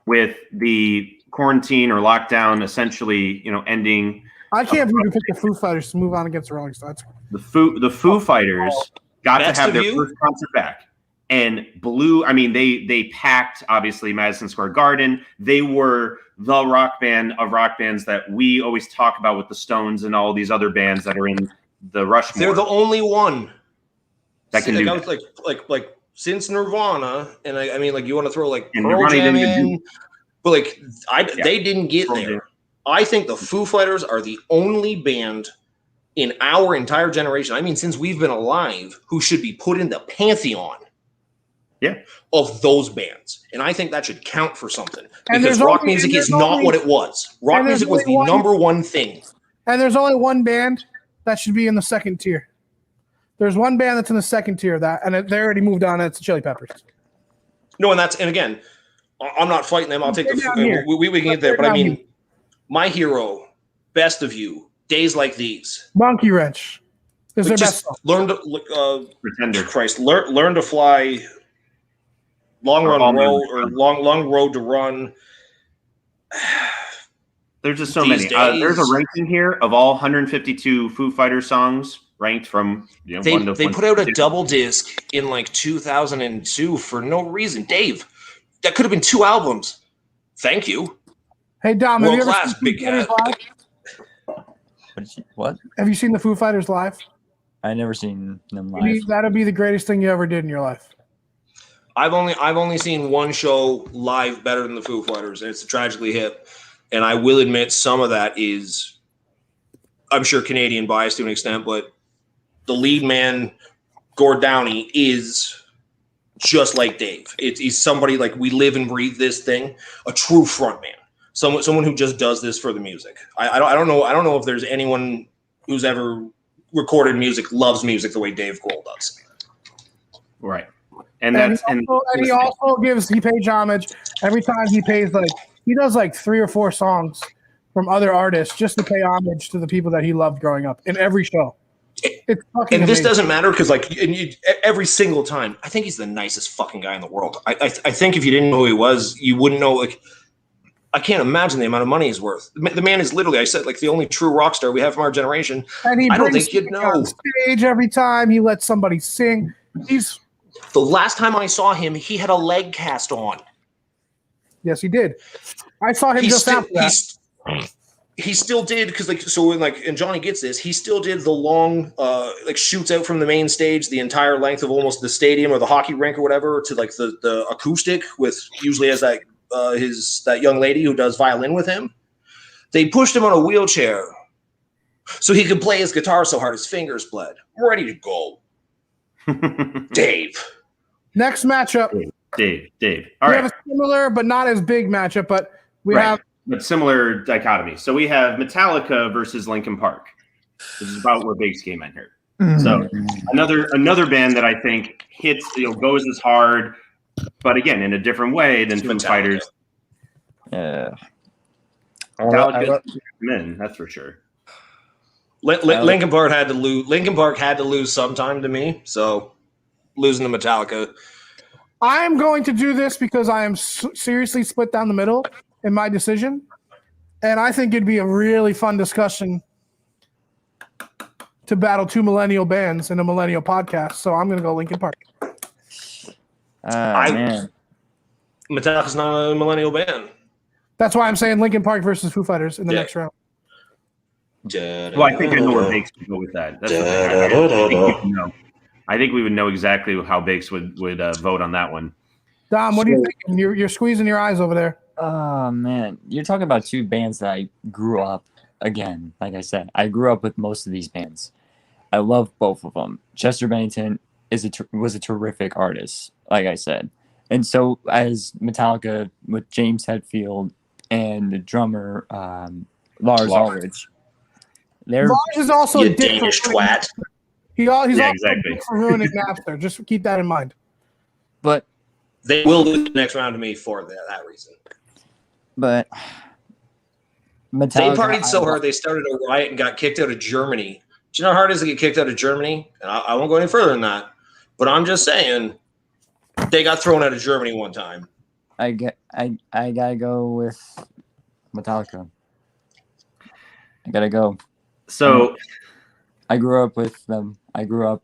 with the quarantine or lockdown essentially, ending. I can't believe you picked the Foo Fighters to move on against the Rolling Stones. The Foo Fighters got to have their first concert back. And they packed, obviously, Madison Square Garden. They were the rock band of rock bands that we always talk about with the Stones and all these other bands that are in the Rushmore. They're the only one that can do that. Like since Nirvana, and I mean, like you want to throw like Pearl Jam in, but they didn't get there. I think the Foo Fighters are the only band in our entire generation, I mean, since we've been alive, who should be put in the pantheon of those bands. And I think that should count for something. Because rock music is not what it was. Rock music was the number one thing. And there's only one band that should be in the second tier. There's one band that's in the second tier of that, and they already moved on. It's the Chili Peppers. No, and again, I'm not fighting them. I'll take Stay down here. we can get there. Stay But I down mean, here. my hero, Best of You, Days Like These. Monkey Wrench is their best Just song. learn to Pretender. Christ, learn to fly. Long Or run All road Men. or long road to run. There's just so These many. There's a days- ranking here of all 152 Foo Fighters songs ranked from They 1 to put 1. out a double disc in like 2002 for no reason. Dave, that could have been 2 albums. Thank you. Hey Dom, have you World ever class, seen big Foo Fighters cat. live? What? Have you seen the Foo Fighters live? I never seen them live. That'd be the greatest thing you ever did in your life. I've only seen one show live better than the Foo Fighters, and it's Tragically Hip. And I will admit some of that is, I'm sure, Canadian bias to an extent, but the lead man, Gord Downey, is just like Dave. He's somebody like we live and breathe this thing, a true front man, someone who just does this for the music. I don't know if there's anyone who's ever recorded music loves music the way Dave Grohl does. Right. And that's he pays homage every time he does like 3 or 4 songs from other artists just to pay homage to the people that he loved growing up in every show. It's fucking And this amazing. doesn't matter because every single time, I think he's the nicest fucking guy in the world. I think if you didn't know who he was, you wouldn't know. Like, I can't imagine the amount of money he's worth. The man is literally, I said, like the only true rock star we have from our generation. And he I don't brings think you'd music know. on stage every time he lets somebody sing. The last time I saw him, he had a leg cast on. Yes, he did. I saw him just after that. He still did because and Johnny gets this. He still did the long shoots out from the main stage the entire length of almost the stadium or the hockey rink or whatever to like the acoustic with usually as that young lady who does violin with him. They pushed him on a wheelchair so he could play his guitar so hard his fingers bled. I'm ready to go. Dave. Next matchup. Dave. All We right. have a similar but not as big matchup, but we have but similar dichotomy. So we have Metallica versus Linkin Park. This is about where Biggs came in here. So another band that I think hits, goes as hard, but again in a different way than Foo Fighters. Yeah. Metallica, men, that's for sure. Linkin Park had to lose. Linkin Park had to lose sometime to me. So losing to Metallica. I am going to do this because I am seriously split down the middle in my decision. And I think it'd be a really fun discussion to battle 2 millennial bands in a millennial podcast. So I'm going to go Linkin Park. Man. Metallica's not a millennial band. That's why I'm saying Linkin Park versus Foo Fighters in the next round. Well, I think I know where Biggs would go with that. That's the thing. I think we would know exactly how Biggs would vote on that one. Dom, what do you think? You're squeezing your eyes over there. Oh man, you're talking about 2 bands that I grew up again. Like I said, I grew up with most of these bands. I love both of them. Chester Bennington was a terrific artist, like I said, and so as Metallica with James Hetfield and the drummer Lars Ulrich. Lars is also You a dick Danish for twat. he's also exactly. a dick for ruining Napster. Just keep that in mind. But They will lose the next round to me for that reason. But They Metallica, partied so hard they started a riot and got kicked out of Germany. Do you know how hard it is to get kicked out of Germany? And I won't go any further than that. But I'm just saying they got thrown out of Germany one time. I gotta go with Metallica. I gotta go. So I grew up with them. I grew up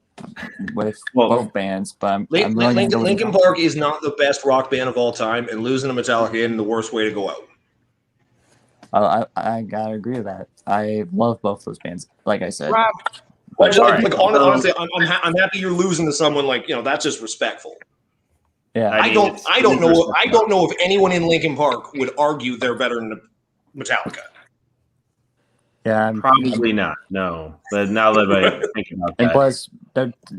with both bands, but I'm really gonna go with Linkin Park is not the best rock band of all time, and losing to Metallica is the worst way to go out. I gotta agree with that. I love both those bands, like I said. Rob, Honestly, I'm happy you're losing to someone that's just respectful. Yeah, I don't know if anyone in Linkin Park would argue they're better than Metallica. yeah, probably not. No, but now that I think about And that, plus,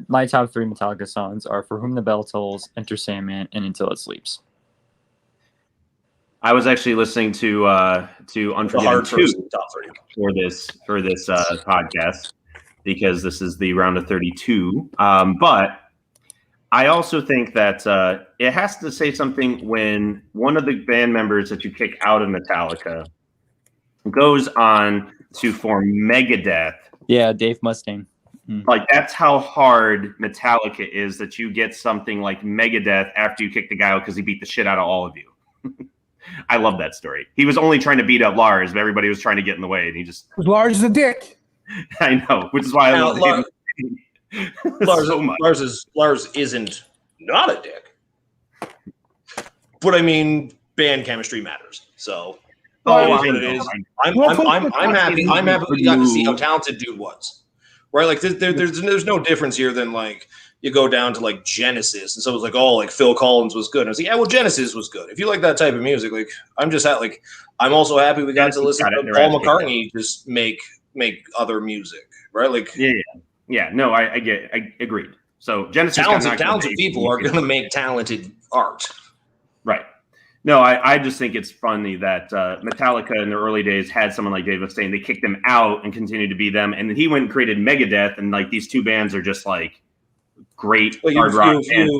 my top 3 Metallica songs are "For Whom the Bell Tolls," "Enter Sandman," and "Until It Sleeps." I was actually listening to Unforgiven 2 top 3 for this podcast because this is the round of 32. But I also think that it has to say something when one of the band members that you kick out of Metallica goes on to form Megadeth. Yeah, Dave Mustaine. Like, that's how hard Metallica is, that you get something like Megadeth after you kick the guy out because he beat the shit out of all of you. I love that story. He was only trying to beat up Lars, but everybody was trying to get in the way, and he just... Lars is a dick. I know, which is why I love him so much. Lars isn't not a dick. But I mean, band chemistry matters. So I it know. is. I'm happy we got to see how talented dude was. Right? Like there's no difference here than like you go down to like Genesis and someone's like, oh, like Phil Collins was good. And I was like, yeah, well, Genesis was good. If you like that type of music, like I'm also happy we got to listen to Paul McCartney just make other music, right? Like yeah. No, I agreed. So Genesis, talented people are going to make talented art, right? No, I just think it's funny that Metallica in the early days had someone like Dave Mustaine. They kicked him out and continued to be them, and then he went and created Megadeth, and like these two bands are just like great hard rock bands.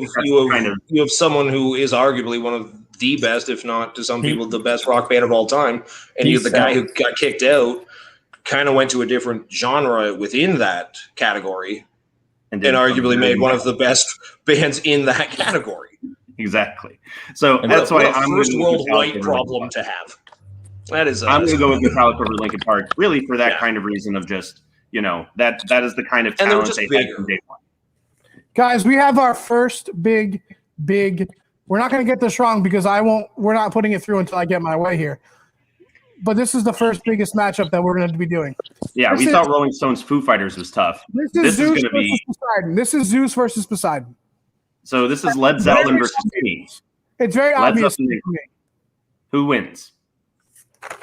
You have someone who is arguably one of the best, if not to some people, the best rock band of all time, and you have the guy who got kicked out, kind of went to a different genre within that category, and arguably made one of the best bands in that category. Exactly. So that's why I'm first world white problem to have. That is. I'm going to go with Metallica over Linkin Park, really for that kind of reason of just that is the kind of talent they had from day one. Guys, we have our first big. We're not going to get this wrong because we're not putting it through until I get my way here. But this is the first biggest matchup that we're going to be doing. Yeah, we thought Rolling Stones Foo Fighters was tough. This is going to be Poseidon. This is Zeus versus Poseidon. So this is Led Zeppelin versus Queen. It's very obvious to me. Who wins?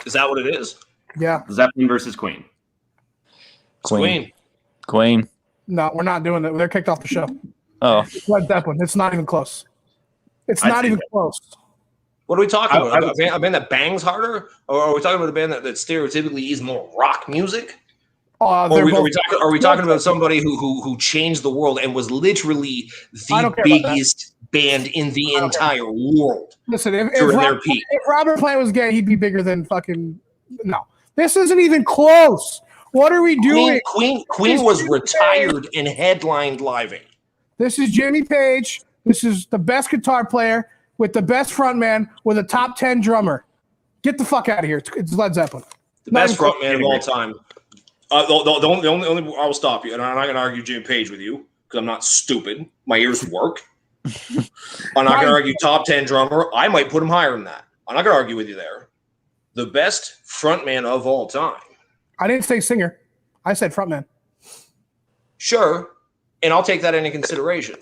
Is that what it is? Yeah. Zeppelin versus Queen. Queen. No, we're not doing that. They're kicked off the show. Oh. It's Led Zeppelin. It's not even close. It's not even close. What are we talking about? A band that bangs harder? Or are we talking about a band that stereotypically is more rock music? Are we talking about somebody who changed the world and was literally the biggest band in the entire world? Listen, if Robert Plant was gay, he'd be bigger than fucking. No, this isn't even close. What are we doing? Queen was retired and headlined Live Aid. This is Jimmy Page. This is the best guitar player with the best frontman with a top 10 drummer. Get the fuck out of here. It's Led Zeppelin. The best frontman of all time. The only I will stop you, and I'm not going to argue Jimmy Page with you because I'm not stupid. My ears work. I'm not going to argue top 10 drummer. I might put him higher than that. I'm not going to argue with you there. The best frontman of all time. I didn't say singer. I said frontman. Sure, and I'll take that into consideration.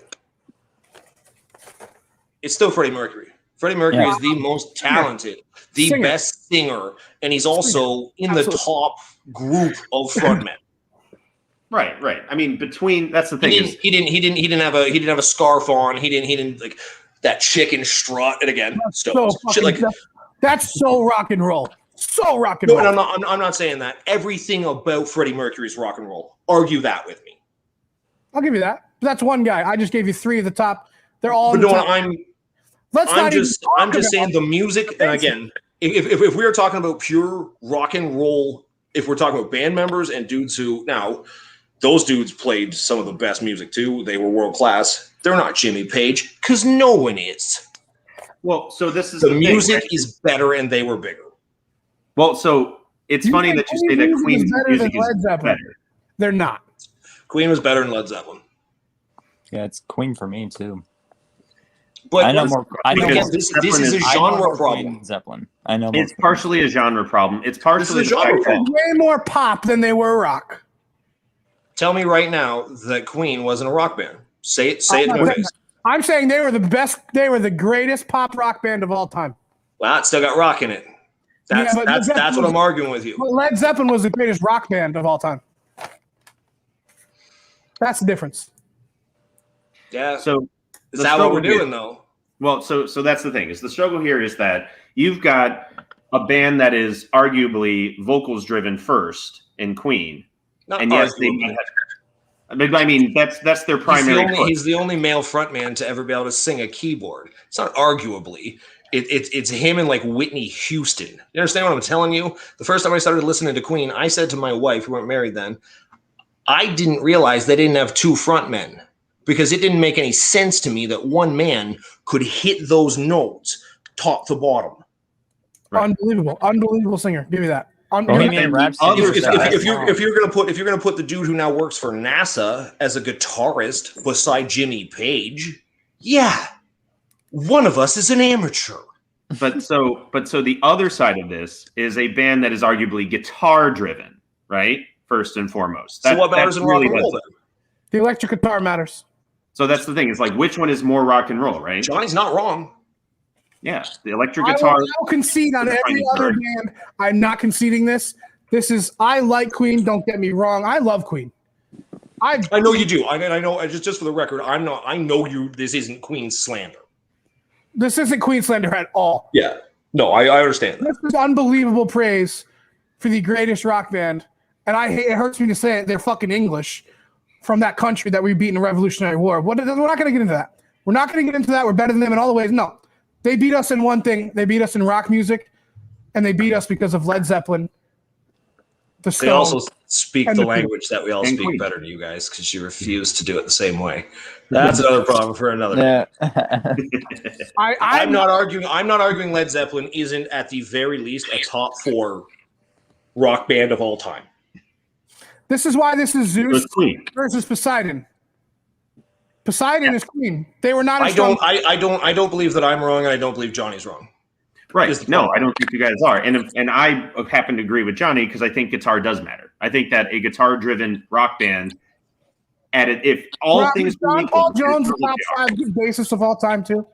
It's still Freddie Mercury. Freddie Mercury is the most talented, the best singer, and he's also in the top group of frontmen. Right. I mean, that's the thing. He didn't have a scarf on. He didn't like that chicken strut. And again, that's so rock and roll. So rock and roll. No, I'm not saying that. Everything about Freddie Mercury is rock and roll. Argue that with me. I'll give you that. But that's one guy. I just gave you three of the top. They're all. But I'm just saying the music. And again, if we are talking about pure rock and roll, if we're talking about band members and dudes who now, those dudes played some of the best music too. They were world class. They're not Jimmy Page because no one is. Well, so this is the music is better and they were bigger. Well, so it's funny that you say that Queen's music is better. They're not. Queen was better than Led Zeppelin. Yeah, it's Queen for me too. But this is a genre problem. Zeppelin. I know it's partially a genre problem. It's partially a genre problem. Way more pop than they were rock. Tell me right now that Queen wasn't a rock band. Say it to my face. I'm saying they were the best. They were the greatest pop rock band of all time. Well, it still got rock in it. That's what I'm arguing with you. Led Zeppelin was the greatest rock band of all time. That's the difference. Yeah. So is that what we're doing though? Well, so that's the thing. Is the struggle here is that you've got a band that is arguably vocals driven first in Queen. Not and yes, they might have. I mean, that's their primary. He's the only male frontman to ever be able to sing a keyboard. It's not arguably. It's him and like Whitney Houston. You understand what I'm telling you? The first time I started listening to Queen, I said to my wife, we weren't married then, I didn't realize they didn't have two frontmen because it didn't make any sense to me that one man could hit those notes top to bottom. Right. Unbelievable singer. Give me that. If you're gonna put the dude who now works for NASA as a guitarist beside Jimmy Page, yeah, one of us is an amateur. But so the other side of this is a band that is arguably guitar driven, right? First and foremost. So what matters in rock and roll then? The electric guitar matters. So that's the thing. It's like, which one is more rock and roll, right? Johnny's not wrong. Yeah, the electric guitar. I will concede on every other band. I'm not conceding this. I like Queen. Don't get me wrong. I love Queen. I know you do. I know. Just for the record, I'm not. I know you. This isn't Queen slander. This isn't Queen slander at all. Yeah. No, I understand that. This is unbelievable praise for the greatest rock band, and it hurts me to say it. They're fucking English from that country that we beat in the Revolutionary War. We're not going to get into that. We're not going to get into that. We're better than them in all the ways. No. They beat us in one thing. They beat us in rock music, and they beat us because of Led Zeppelin. They also speak the language that we all speak better than you guys because you refuse to do it the same way. That's another problem for another day. I'm not arguing Led Zeppelin isn't at the very least a top 4 rock band of all time. This is why this is Zeus versus Poseidon. Poseidon is Queen. They were not. I don't believe that I'm wrong, and I don't believe Johnny's wrong. Right? No, I don't think you guys are. And I happen to agree with Johnny because I think guitar does matter. I think that a guitar-driven rock band, if all things, John Paul Jones, the top 5 bassist of all time too.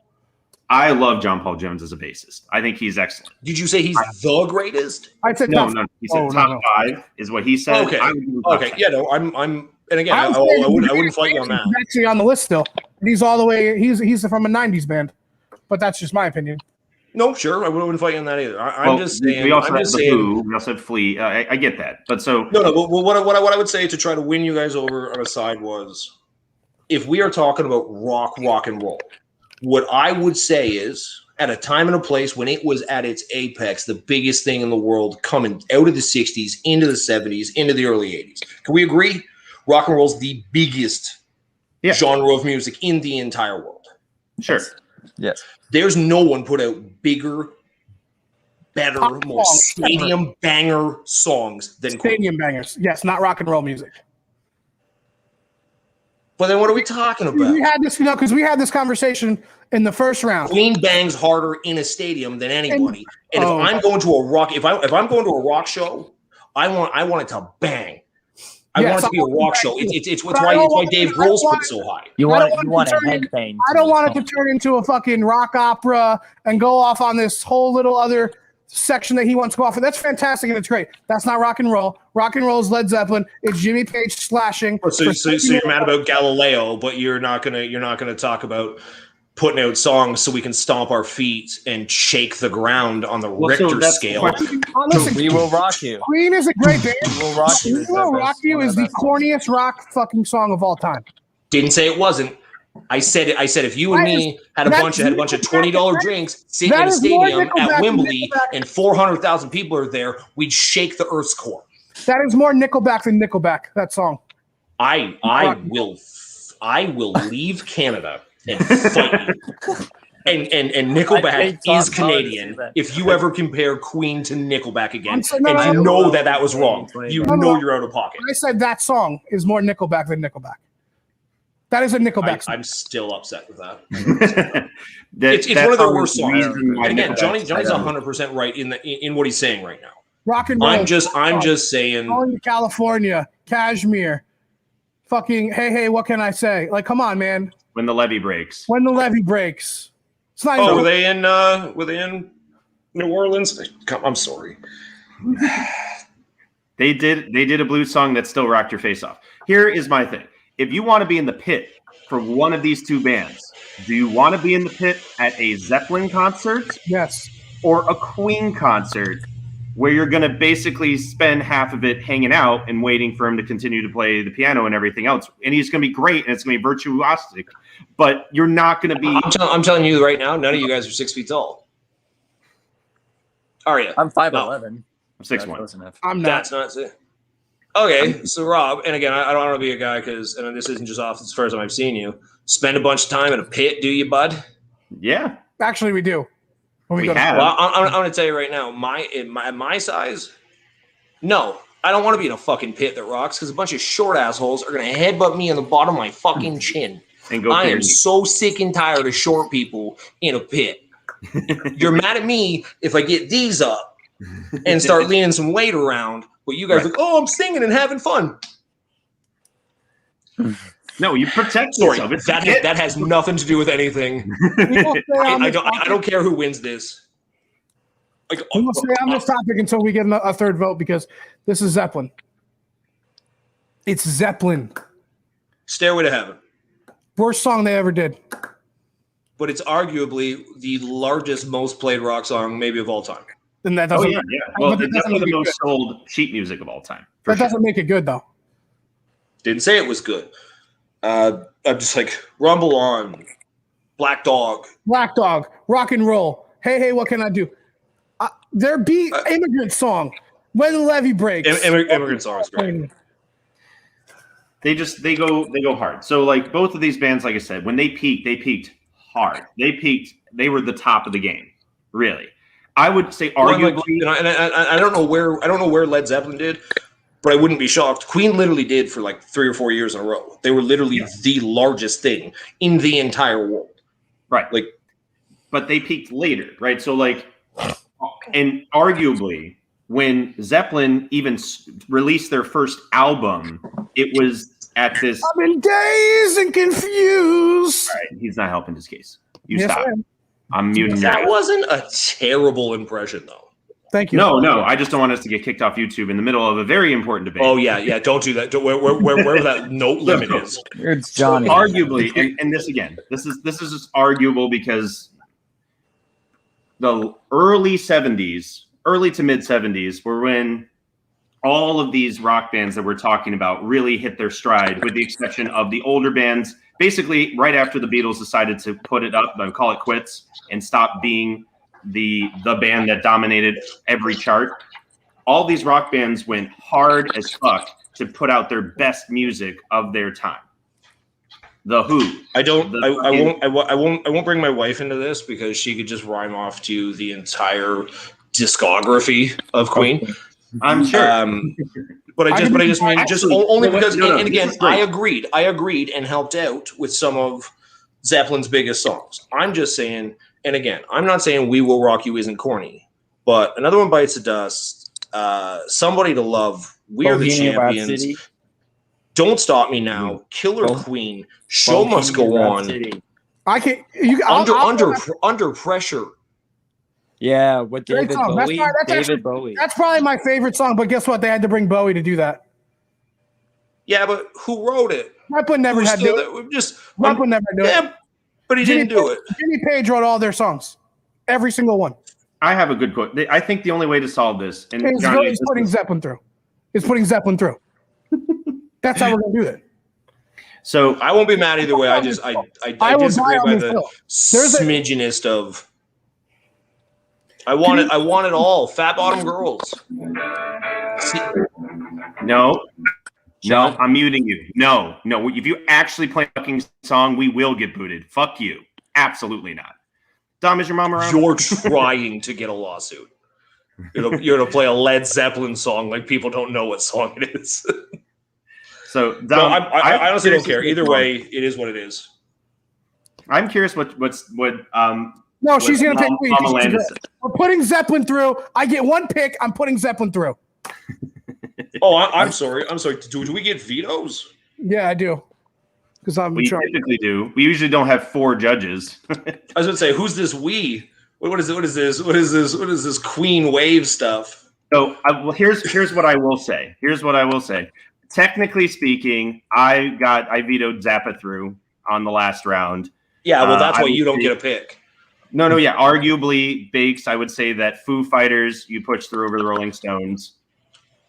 I love John Paul Jones as a bassist. I think he's excellent. Did you say he's the greatest? I said no. He said top 5 is what he said. Okay. Yeah. No. I'm. And again, I wouldn't fight you on that. He's actually on the list still. He's all the way. He's from a '90s band, but that's just my opinion. No, sure, I wouldn't fight you on that either. I'm just saying. We also have the Who. We also have Flea. I get that, but so no. But what I would say to try to win you guys over on a side was, if we are talking about rock and roll, what I would say is, at a time and a place when it was at its apex, the biggest thing in the world, coming out of the '60s into the '70s into the early '80s. Can we agree? Rock and roll is the biggest genre of music in the entire world. Sure. Yes. There's no one put out bigger, better, more stadium banger songs than Stadium bangers. Yes, not rock and roll music. But then what are we talking about? We had this, because we had this conversation in the first round. Queen bangs harder in a stadium than anybody. And if I'm going to a rock, if I'm going to a rock show, I want it to bang. I want it to be a rock show. It's why Dave Grohl's put so high. You want a headbang. I don't want it to turn into a fucking rock opera and go off on this whole little other section that he wants to go off of. That's fantastic and it's great. That's not rock and roll. Rock and roll is Led Zeppelin. It's Jimmy Page slashing. So you're mad about Galileo, but you're not gonna talk about putting out songs so we can stomp our feet and shake the ground on the Richter scale. Listen, We Will Rock You. Queen is a great band. We Will Rock You. We Will Rock You is the corniest rock fucking song of all time. Didn't say it wasn't. I said if you and me had a bunch of $20 drinks sitting in a stadium at Wembley and 400,000 people are there, we'd shake the Earth's core. That is more Nickelback than Nickelback. That song. I will leave Canada and fight you. And Nickelback is Canadian. If you ever compare Queen to Nickelback again, and you know that was wrong, you know you're out of pocket. I said that song is more Nickelback than Nickelback. That is a Nickelback song. I'm still upset with that. It's one of their worst songs. And again, Johnny's 100% right in what he's saying right now. Rock and roll. I'm just saying. Going to California, Kashmir, fucking hey, what can I say? Like, come on, man. When the levee breaks. When the levee breaks. It's not were they in New Orleans? I'm sorry. They did a blues song that still rocked your face off. Here is my thing. If you want to be in the pit for one of these two bands, do you want to be in the pit at a Zeppelin concert? Yes. Or a Queen concert where you're going to basically spend half of it hanging out and waiting for him to continue to play the piano and everything else. And he's going to be great, and it's going to be virtuosic, but you're not going to be... I'm telling you right now, none of you guys are 6 feet tall. Are you? I'm 5'11". I'm 6'1". I'm not. That's not it. Okay, so Rob, and again, I don't want to be a guy because, and this isn't just off the first time I've seen you, spend a bunch of time in a pit, do you, bud? Yeah. Actually, we do. When We go to have. Well, I'm going to tell you right now, my size, no, I don't want to be in a fucking pit that rocks because a bunch of short assholes are going to headbutt me in the bottom of my fucking chin. And go I through am so sick and tired of short people in a pit. You're mad at me if I get these up and start leaning some weight around, but you guys are like, oh, I'm singing and having fun. No, you protect Sorry, yourself. It's that has nothing to do with anything. I don't care who wins this. Like, We will stay on this topic until we get a third vote because this is Zeppelin. It's Zeppelin. Stairway to Heaven. Worst song they ever did. But it's arguably the largest, most played rock song maybe of all time. And that Oh, doesn't, yeah. Well, but it's that doesn't definitely the make it most good. sold sheet music of all time. For That sure. doesn't make it good, though. Didn't say it was good. I'm just like, Rumble On, Black Dog. Black Dog, Rock and Roll. Hey, what can I do? Their beat Immigrant Song. When the Levee Breaks. Immigrant Song is great. They go hard. So like both of these bands, like I said, when they peaked hard. They were the top of the game, really. I would say arguably, and I don't know where Led Zeppelin did, but I wouldn't be shocked. Queen literally did for like 3 or 4 years in a row. They were literally the largest thing in the entire world. right? Like, But they peaked later, right? So like, and arguably, when Zeppelin even released their first album, it was at this. I'm in daze and confused. All right, he's not helping his case. You Yes, stop. I am. I'm muting that that. wasn't a terrible impression, though. Thank you. No. I just don't want us to get kicked off YouTube in the middle of a very important debate. Oh yeah. Don't do that. Where that note limit is. It's Johnny. Arguably, and this again, this is just arguable because the early to mid 70s were when all of these rock bands that we're talking about really hit their stride, with the exception of the older bands. Basically, right after the Beatles decided to put it up and call it quits and stop being the band that dominated every chart, all these rock bands went hard as fuck to put out their best music of their time. The Who. I won't bring my wife into this because she could just rhyme off to the entire discography of Queen. I'm sure. But I just mean only because and again this is great. I agreed and helped out with some of Zeppelin's biggest songs. I'm just saying, and again, I'm not saying We Will Rock You isn't corny, but Another One Bites the Dust, Somebody to Love, We Are the Bohemian Champions, Rhapsody. Don't Stop Me Now, Killer Queen, Show Must Go On, I can't. Under Pressure. Yeah, with Great David song. Bowie. That's Bowie. That's probably my favorite song, but guess what? They had to bring Bowie to do that. Yeah, but who wrote it? Zeppelin never had to do it. Zeppelin never did it. Yeah, but he didn't do it. Jimmy Page wrote all their songs. Every single one. I have a good quote. I think the only way to solve this, and It's Johnny, putting Zeppelin through. It's putting Zeppelin through. That's how we're going to do that. so I won't be mad either way. I will disagree die on by this the hill. There's a- smidgenest of. I want it all. Fat bottom girls. See, no, I'm muting you. No. If you actually play a fucking song, we will get booted. Fuck you. Absolutely not. Dom, is your mom around? you're trying to get a lawsuit. You're gonna play a Led Zeppelin song like people don't know what song it is. So No, Dom, I honestly don't care. curious Either way, it is what it is. I'm curious what No, she's going to pick Mama Queen. Landis said. We're putting Zeppelin through. I get one pick. I'm putting Zeppelin through. Oh, I'm sorry. Do we get vetoes? Yeah, I do. Because I'm We trying. typically do. We usually don't have 4 judges. I was gonna say, who's this we? What is this Queen wave stuff? So here's what I will say. Technically speaking, I vetoed Zappa through on the last round. Yeah, well, that's I why you would don't say- get a pick. No, yeah. Arguably, Bakes, I would say that Foo Fighters, you push through over the Rolling Stones.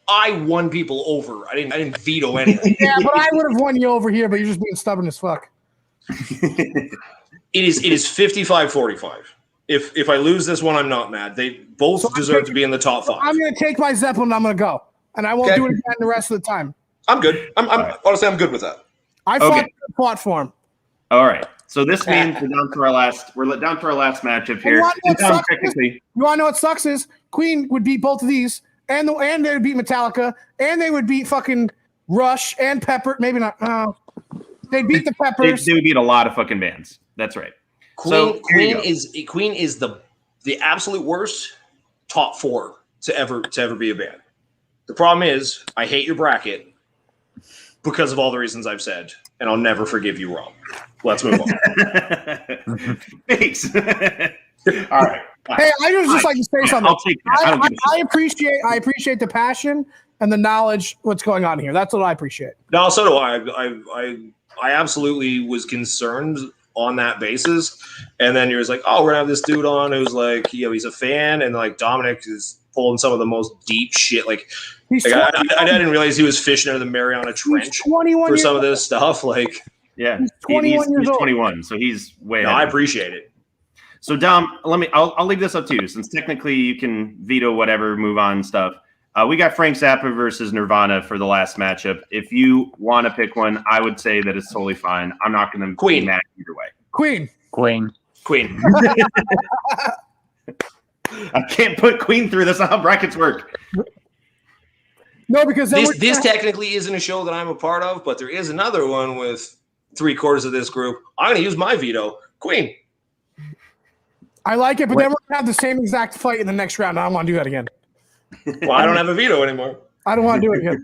I won people over. I didn't veto anything. Yeah, but I would have won you over here, but you're just being stubborn as fuck. It is 55-45. If I lose this one, I'm not mad. They both deserve to be in the top 5. I'm going to take my Zeppelin and I'm going to go. And I won't do it again the rest of the time. I'm good. Honestly, I'm good with that. I fought for him. All right. So this means we're down to our last matchup here. You want to know what sucks is Queen would beat both of these, and they would beat Metallica, and they would beat fucking Rush and Pepper. Maybe not. They beat the Peppers. They would beat a lot of fucking bands. That's right. Queen is the absolute worst top 4 to ever be a band. The problem is I hate your bracket because of all the reasons I've said, and I'll never forgive you, Rob. Let's move on. Thanks. All right. Hey, I would just like to say something. I'll take that. I appreciate the passion and the knowledge what's going on here. That's what I appreciate. No, so do I. I absolutely was concerned on that basis, and then you're just like, oh, we're gonna have this dude on who's like, he's a fan, and like Dominic is pulling some of the most deep shit. I didn't realize he was fishing under the Mariana Trench for some of this stuff. Yeah, he's 21 years old. 21, so he's way. I appreciate it. So Dom, I'll leave this up to you, since technically you can veto whatever, move on stuff. We got Frank Zappa versus Nirvana for the last matchup. If you want to pick one, I would say that it's totally fine. I'm not going to be mad either way. Queen. I can't put Queen through. That's not how brackets work. No, because this technically isn't a show that I'm a part of, but there is another one with 3/4 of this group. I'm going to use my veto. Queen. I like it, but then we're going to have the same exact fight in the next round. I don't want to do that again. Well, I don't have a veto anymore. I don't want to do it again.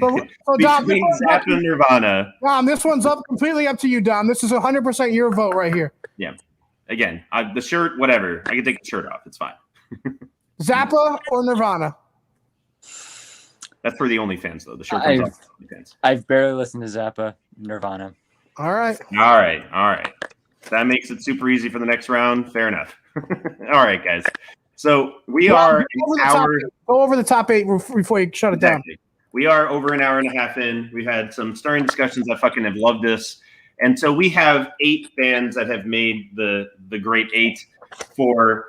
So Dom, Zappa and Nirvana. Dom, this one's completely up to you, Dom. This is 100% your vote right here. Yeah. Again, the shirt, whatever. I can take the shirt off. It's fine. Zappa or Nirvana? That's for the OnlyFans, though. The shirt comes off the OnlyFans. I've barely listened to Zappa, Nirvana. All right. That makes it super easy for the next round. Fair enough. All right, guys. So we are go over the top 8 before you shut it down. We are over an hour and a half in. We've had some stirring discussions. I fucking have loved this. And so we have 8 bands that have made the great 8 for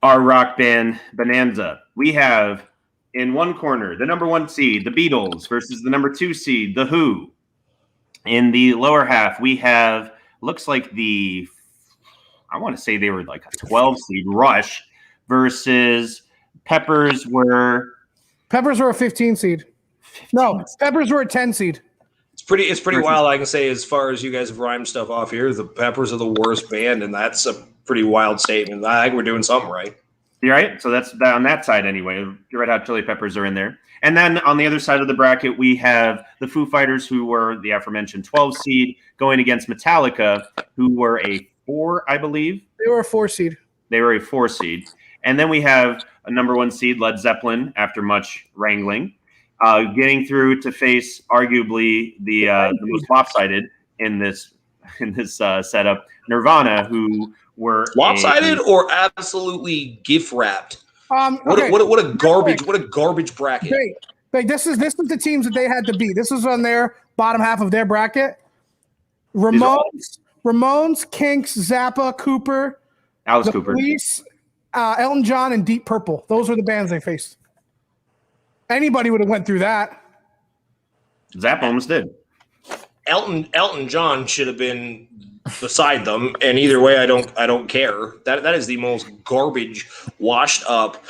our rock band bonanza. We have in one corner the number 1 seed, the Beatles, versus the number 2 seed, the Who. In the lower half, we have looks like I want to say they were like a 12 seed, Rush, versus Peppers were a 15 seed. No, Peppers were a 10 seed. It's pretty wild. I can say, as far as you guys have rhymed stuff off here, the Peppers are the worst band, and that's a pretty wild statement. I think we're doing something right. You're right. So that's on that side anyway. Red Hot Chili Peppers are in there. And then on the other side of the bracket, we have the Foo Fighters, who were the aforementioned 12 seed, going against Metallica, who were a 4, I believe. They were a 4 seed. They were a 4 seed. And then we have a number 1 seed, Led Zeppelin, after much wrangling, getting through to face arguably the most lopsided in this setup, Nirvana, who were lopsided or absolutely gift wrapped. Okay. What a garbage bracket. Hey, this is the teams that they had to beat. This is on their bottom half of their bracket. Ramones, Kinks, Zappa, Cooper, Alice Cooper, Police, Elton John, and Deep Purple. Those were the bands they faced. Anybody would have went through that. Zappa almost did. Elton John should have been beside them, and either way, I don't care. That is the most garbage, washed up,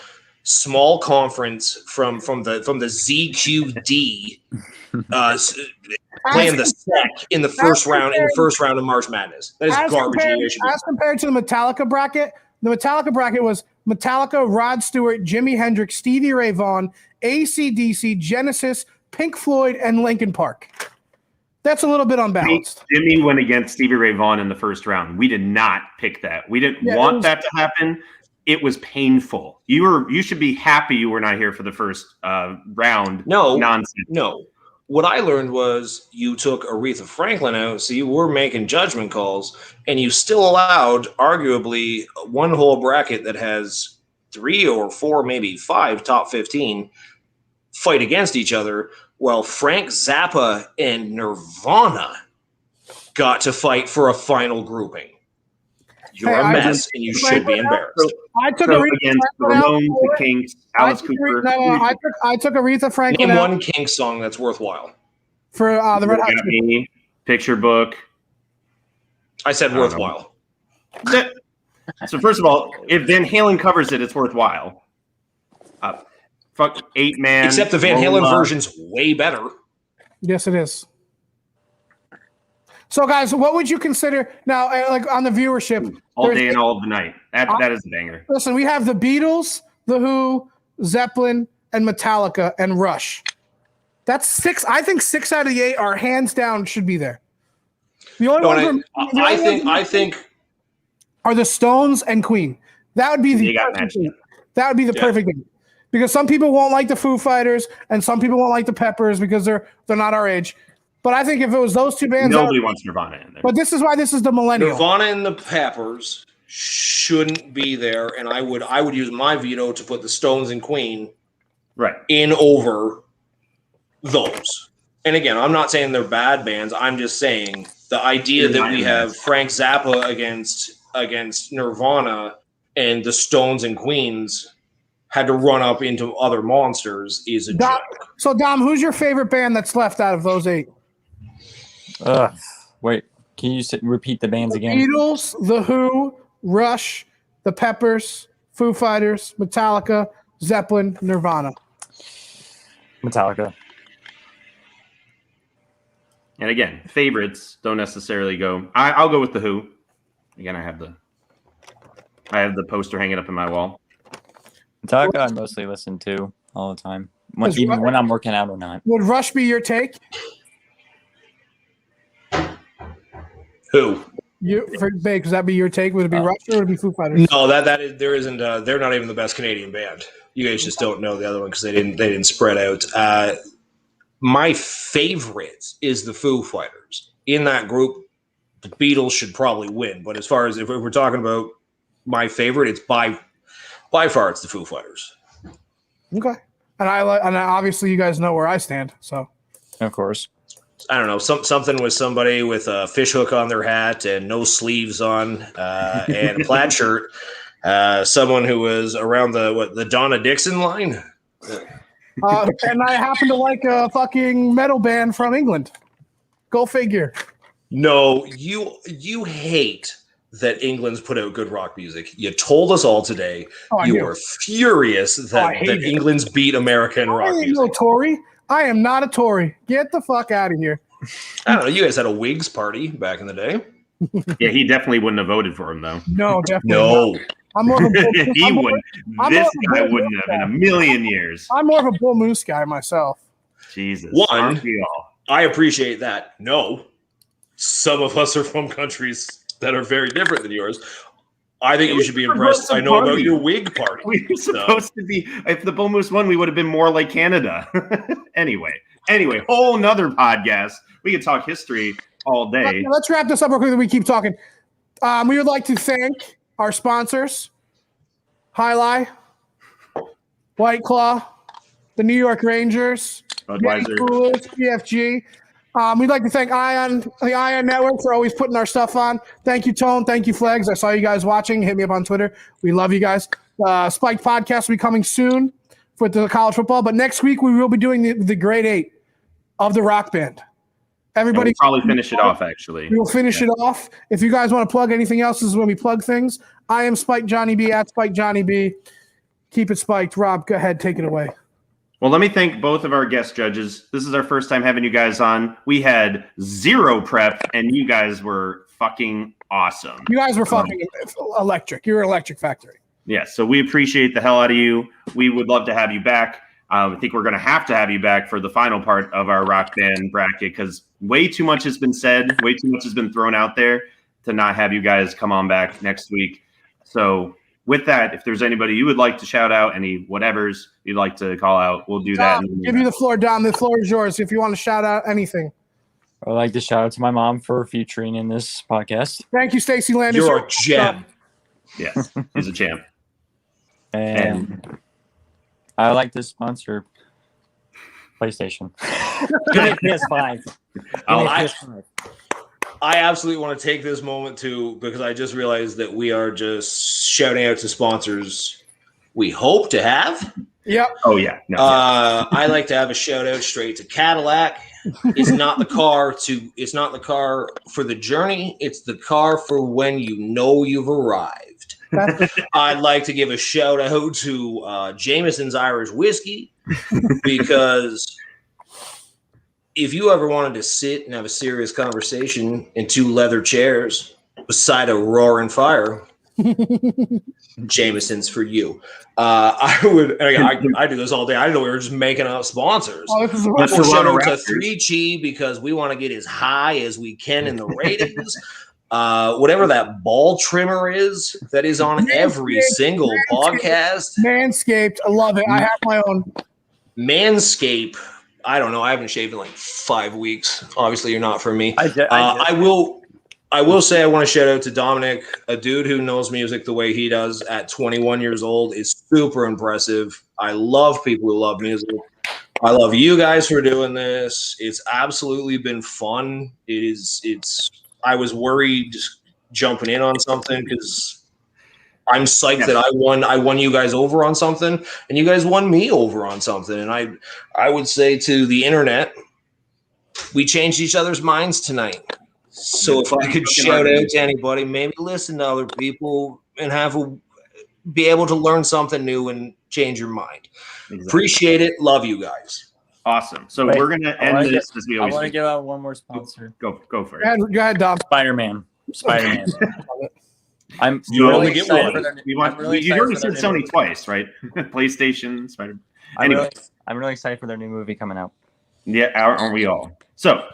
small conference from the ZQD playing the SEC in the first round of March Madness. That is garbage. As compared to the Metallica bracket was Metallica, Rod Stewart, Jimi Hendrix, Stevie Ray Vaughan, AC/DC, Genesis, Pink Floyd, and Linkin Park. That's a little bit unbalanced. Jimmy went against Stevie Ray Vaughan in the first round. We did not pick that. We didn't want that to happen. It was painful. You should be happy you were not here for the first round. No nonsense. No. what I learned was you took Aretha Franklin out, so you were making judgment calls, and you still allowed arguably one whole bracket that has 3 or 4, maybe 5 top 15 fight against each other, while Frank Zappa and Nirvana got to fight for a final grouping. You're a mess, and you should be embarrassed. I took So Aretha against the Franklin Ramones, the Kinks, Alice Cooper. I took Aretha Franklin Name out one Kinks song that's worthwhile. for the Red Hot Got Chili Me, Picture Book. I said I don't worthwhile. So first of all, if Van Halen covers it, it's worthwhile. Fuck 8 Man. Except the Van Halen version's way better. Yes, it is. So, guys, what would you consider now, like on the viewership? All Day and All of the Night. That is a banger. Listen, we have the Beatles, the Who, Zeppelin, and Metallica, and Rush. That's 6. I think 6 out of the 8 are hands down should be there. The only ones I think are the Stones and Queen. That would be the You got perfect matched. eight. That would be the perfect eight. Because some people won't like the Foo Fighters and some people won't like the Peppers because they're not our age. But I think if it was those two bands, Nobody wants Nirvana in there. But this is why this is the millennial. Nirvana and the Peppers shouldn't be there, and I would use my veto to put the Stones and Queen in over those. And again, I'm not saying they're bad bands. I'm just saying the idea that we have Frank Zappa against Nirvana and the Stones and Queens had to run up into other monsters is a joke. So, Dom, who's your favorite band that's left out of those 8? Wait, can you repeat the bands again? Beatles, The Who, Rush, The Peppers, Foo Fighters, Metallica, Zeppelin, Nirvana. Metallica. And again, favorites don't necessarily go. I'll go with The Who. Again, I have the poster hanging up in my wall. Metallica I mostly listen to all the time, even when I'm working out or not. Would Rush be your take? Who? Does that be your take? Would it be Rush or would it be Foo Fighters? No, there isn't. They're not even the best Canadian band. You guys just don't know the other one because they didn't spread out. My favorite is the Foo Fighters. In that group, the Beatles should probably win. But as far as if we're talking about my favorite, it's by far it's the Foo Fighters. Okay, and obviously you guys know where I stand. So, of course. I don't know, something with somebody with a fish hook on their hat and no sleeves on and a plaid shirt. Someone who was around the Donna Dixon line. And I happen to like a fucking metal band from England. Go figure. No, you hate that England's put out good rock music. You told us all today. You are furious that England's beat America in rock music. I ain't no Tory. I am not a Tory. Get the fuck out of here. I don't know. You guys had a Whigs party back in the day. Yeah, he definitely wouldn't have voted for him, though. No, definitely no. Not. I'm more of a bull, he wouldn't. This guy wouldn't have in a million years. I'm more of a Bull Moose guy myself. Jesus. One, I appreciate that. No, some of us are from countries that are very different than yours. I think you should be impressed. I know about your Whig party. We were supposed to be. If the Bull Moose won, we would have been more like Canada. Anyway, whole nother podcast. We could talk history all day. Let's wrap this up real quick. We keep talking. We would like to thank our sponsors: Jai Alai, White Claw, the New York Rangers, Budweiser, PFG. We'd like to thank the Iron Network for always putting our stuff on. Thank you, Tone. Thank you, Flags. I saw you guys watching. Hit me up on Twitter. We love you guys. Spiked Podcast will be coming soon for the college football. But next week, we will be doing the grade 8 of the rock band. Everybody, we'll probably finish it off, actually. We will finish it off. If you guys want to plug anything else, this is when we plug things. I am Spike Johnny B at Spike Johnny B. Keep it spiked. Rob, go ahead. Take it away. Well, let me thank both of our guest judges. This is our first time having you guys on. We had zero prep, and you guys were fucking awesome. You guys were fucking electric. You're an electric factory. Yeah, so we appreciate the hell out of you. We would love to have you back. I think we're going to have you back for the final part of our rock band bracket because way too much has been said, way too much has been thrown out there to not have you guys come on back next week. So with that, if there's anybody you would like to shout out, any whatevers you'd like to call out, we'll do that. Give you the floor, Dom. The floor is yours if you want to shout out anything. I'd like to shout out to my mom for featuring in this podcast. Thank you, Stacey Landis. You're a gem. Yes, he's a champ. And I like to sponsor PlayStation. Give me a PS5. I absolutely want to take this moment too, because I just realized that we are just shouting out to sponsors we hope to have. Yep. Oh yeah. No, I like to have a shout out straight to Cadillac. It's not the car for the journey. It's the car for when you know you've arrived. I'd like to give a shout out to Jameson's Irish Whiskey, because if you ever wanted to sit and have a serious conversation in 2 leather chairs beside a roaring fire, Jameson's for you. I do this all day. I didn't know we were just making up sponsors. Oh, this is We'll shout out to 3G because we want to get as high as we can in the ratings. Whatever that ball trimmer is that is on every single podcast. Manscaped. I love it. I have my own. Manscaped. I don't know. I haven't shaved in like 5 weeks. Obviously, you're not for me. I will say I want to shout out to Dominic, a dude who knows music the way he does at 21 years old is super impressive. I love people who love music. I love you guys for doing this. It's absolutely been fun. I was worried just jumping in on something because I'm psyched that I won you guys over on something, and you guys won me over on something. And I would say to the internet, we changed each other's minds tonight. So if I could shout out to anybody, maybe listen to other people and be able to learn something new and change your mind. Exactly. Appreciate it. Love you guys. Awesome. So we're going to end this as we always do. I want to give out one more sponsor. Go for it. Go ahead, Dom. Spider-Man. I'm You really only get excited one. for their, You already said Sony twice, right? PlayStation, Spider. Anyway, I'm really excited for their new movie coming out. Yeah, aren't we all? So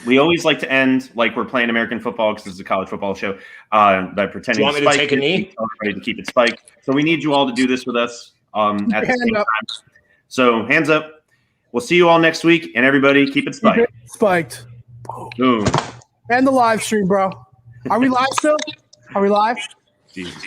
we always like to end like we're playing American football because this is a college football show. By pretending do you want me to take a knee? Tell everybody to keep it spiked. So we need you all to do this with us at the same time. So hands up. We'll see you all next week, and everybody keep it spiked. Spiked. Boom. And the live stream, bro. Are we live still? Are we live? Jesus.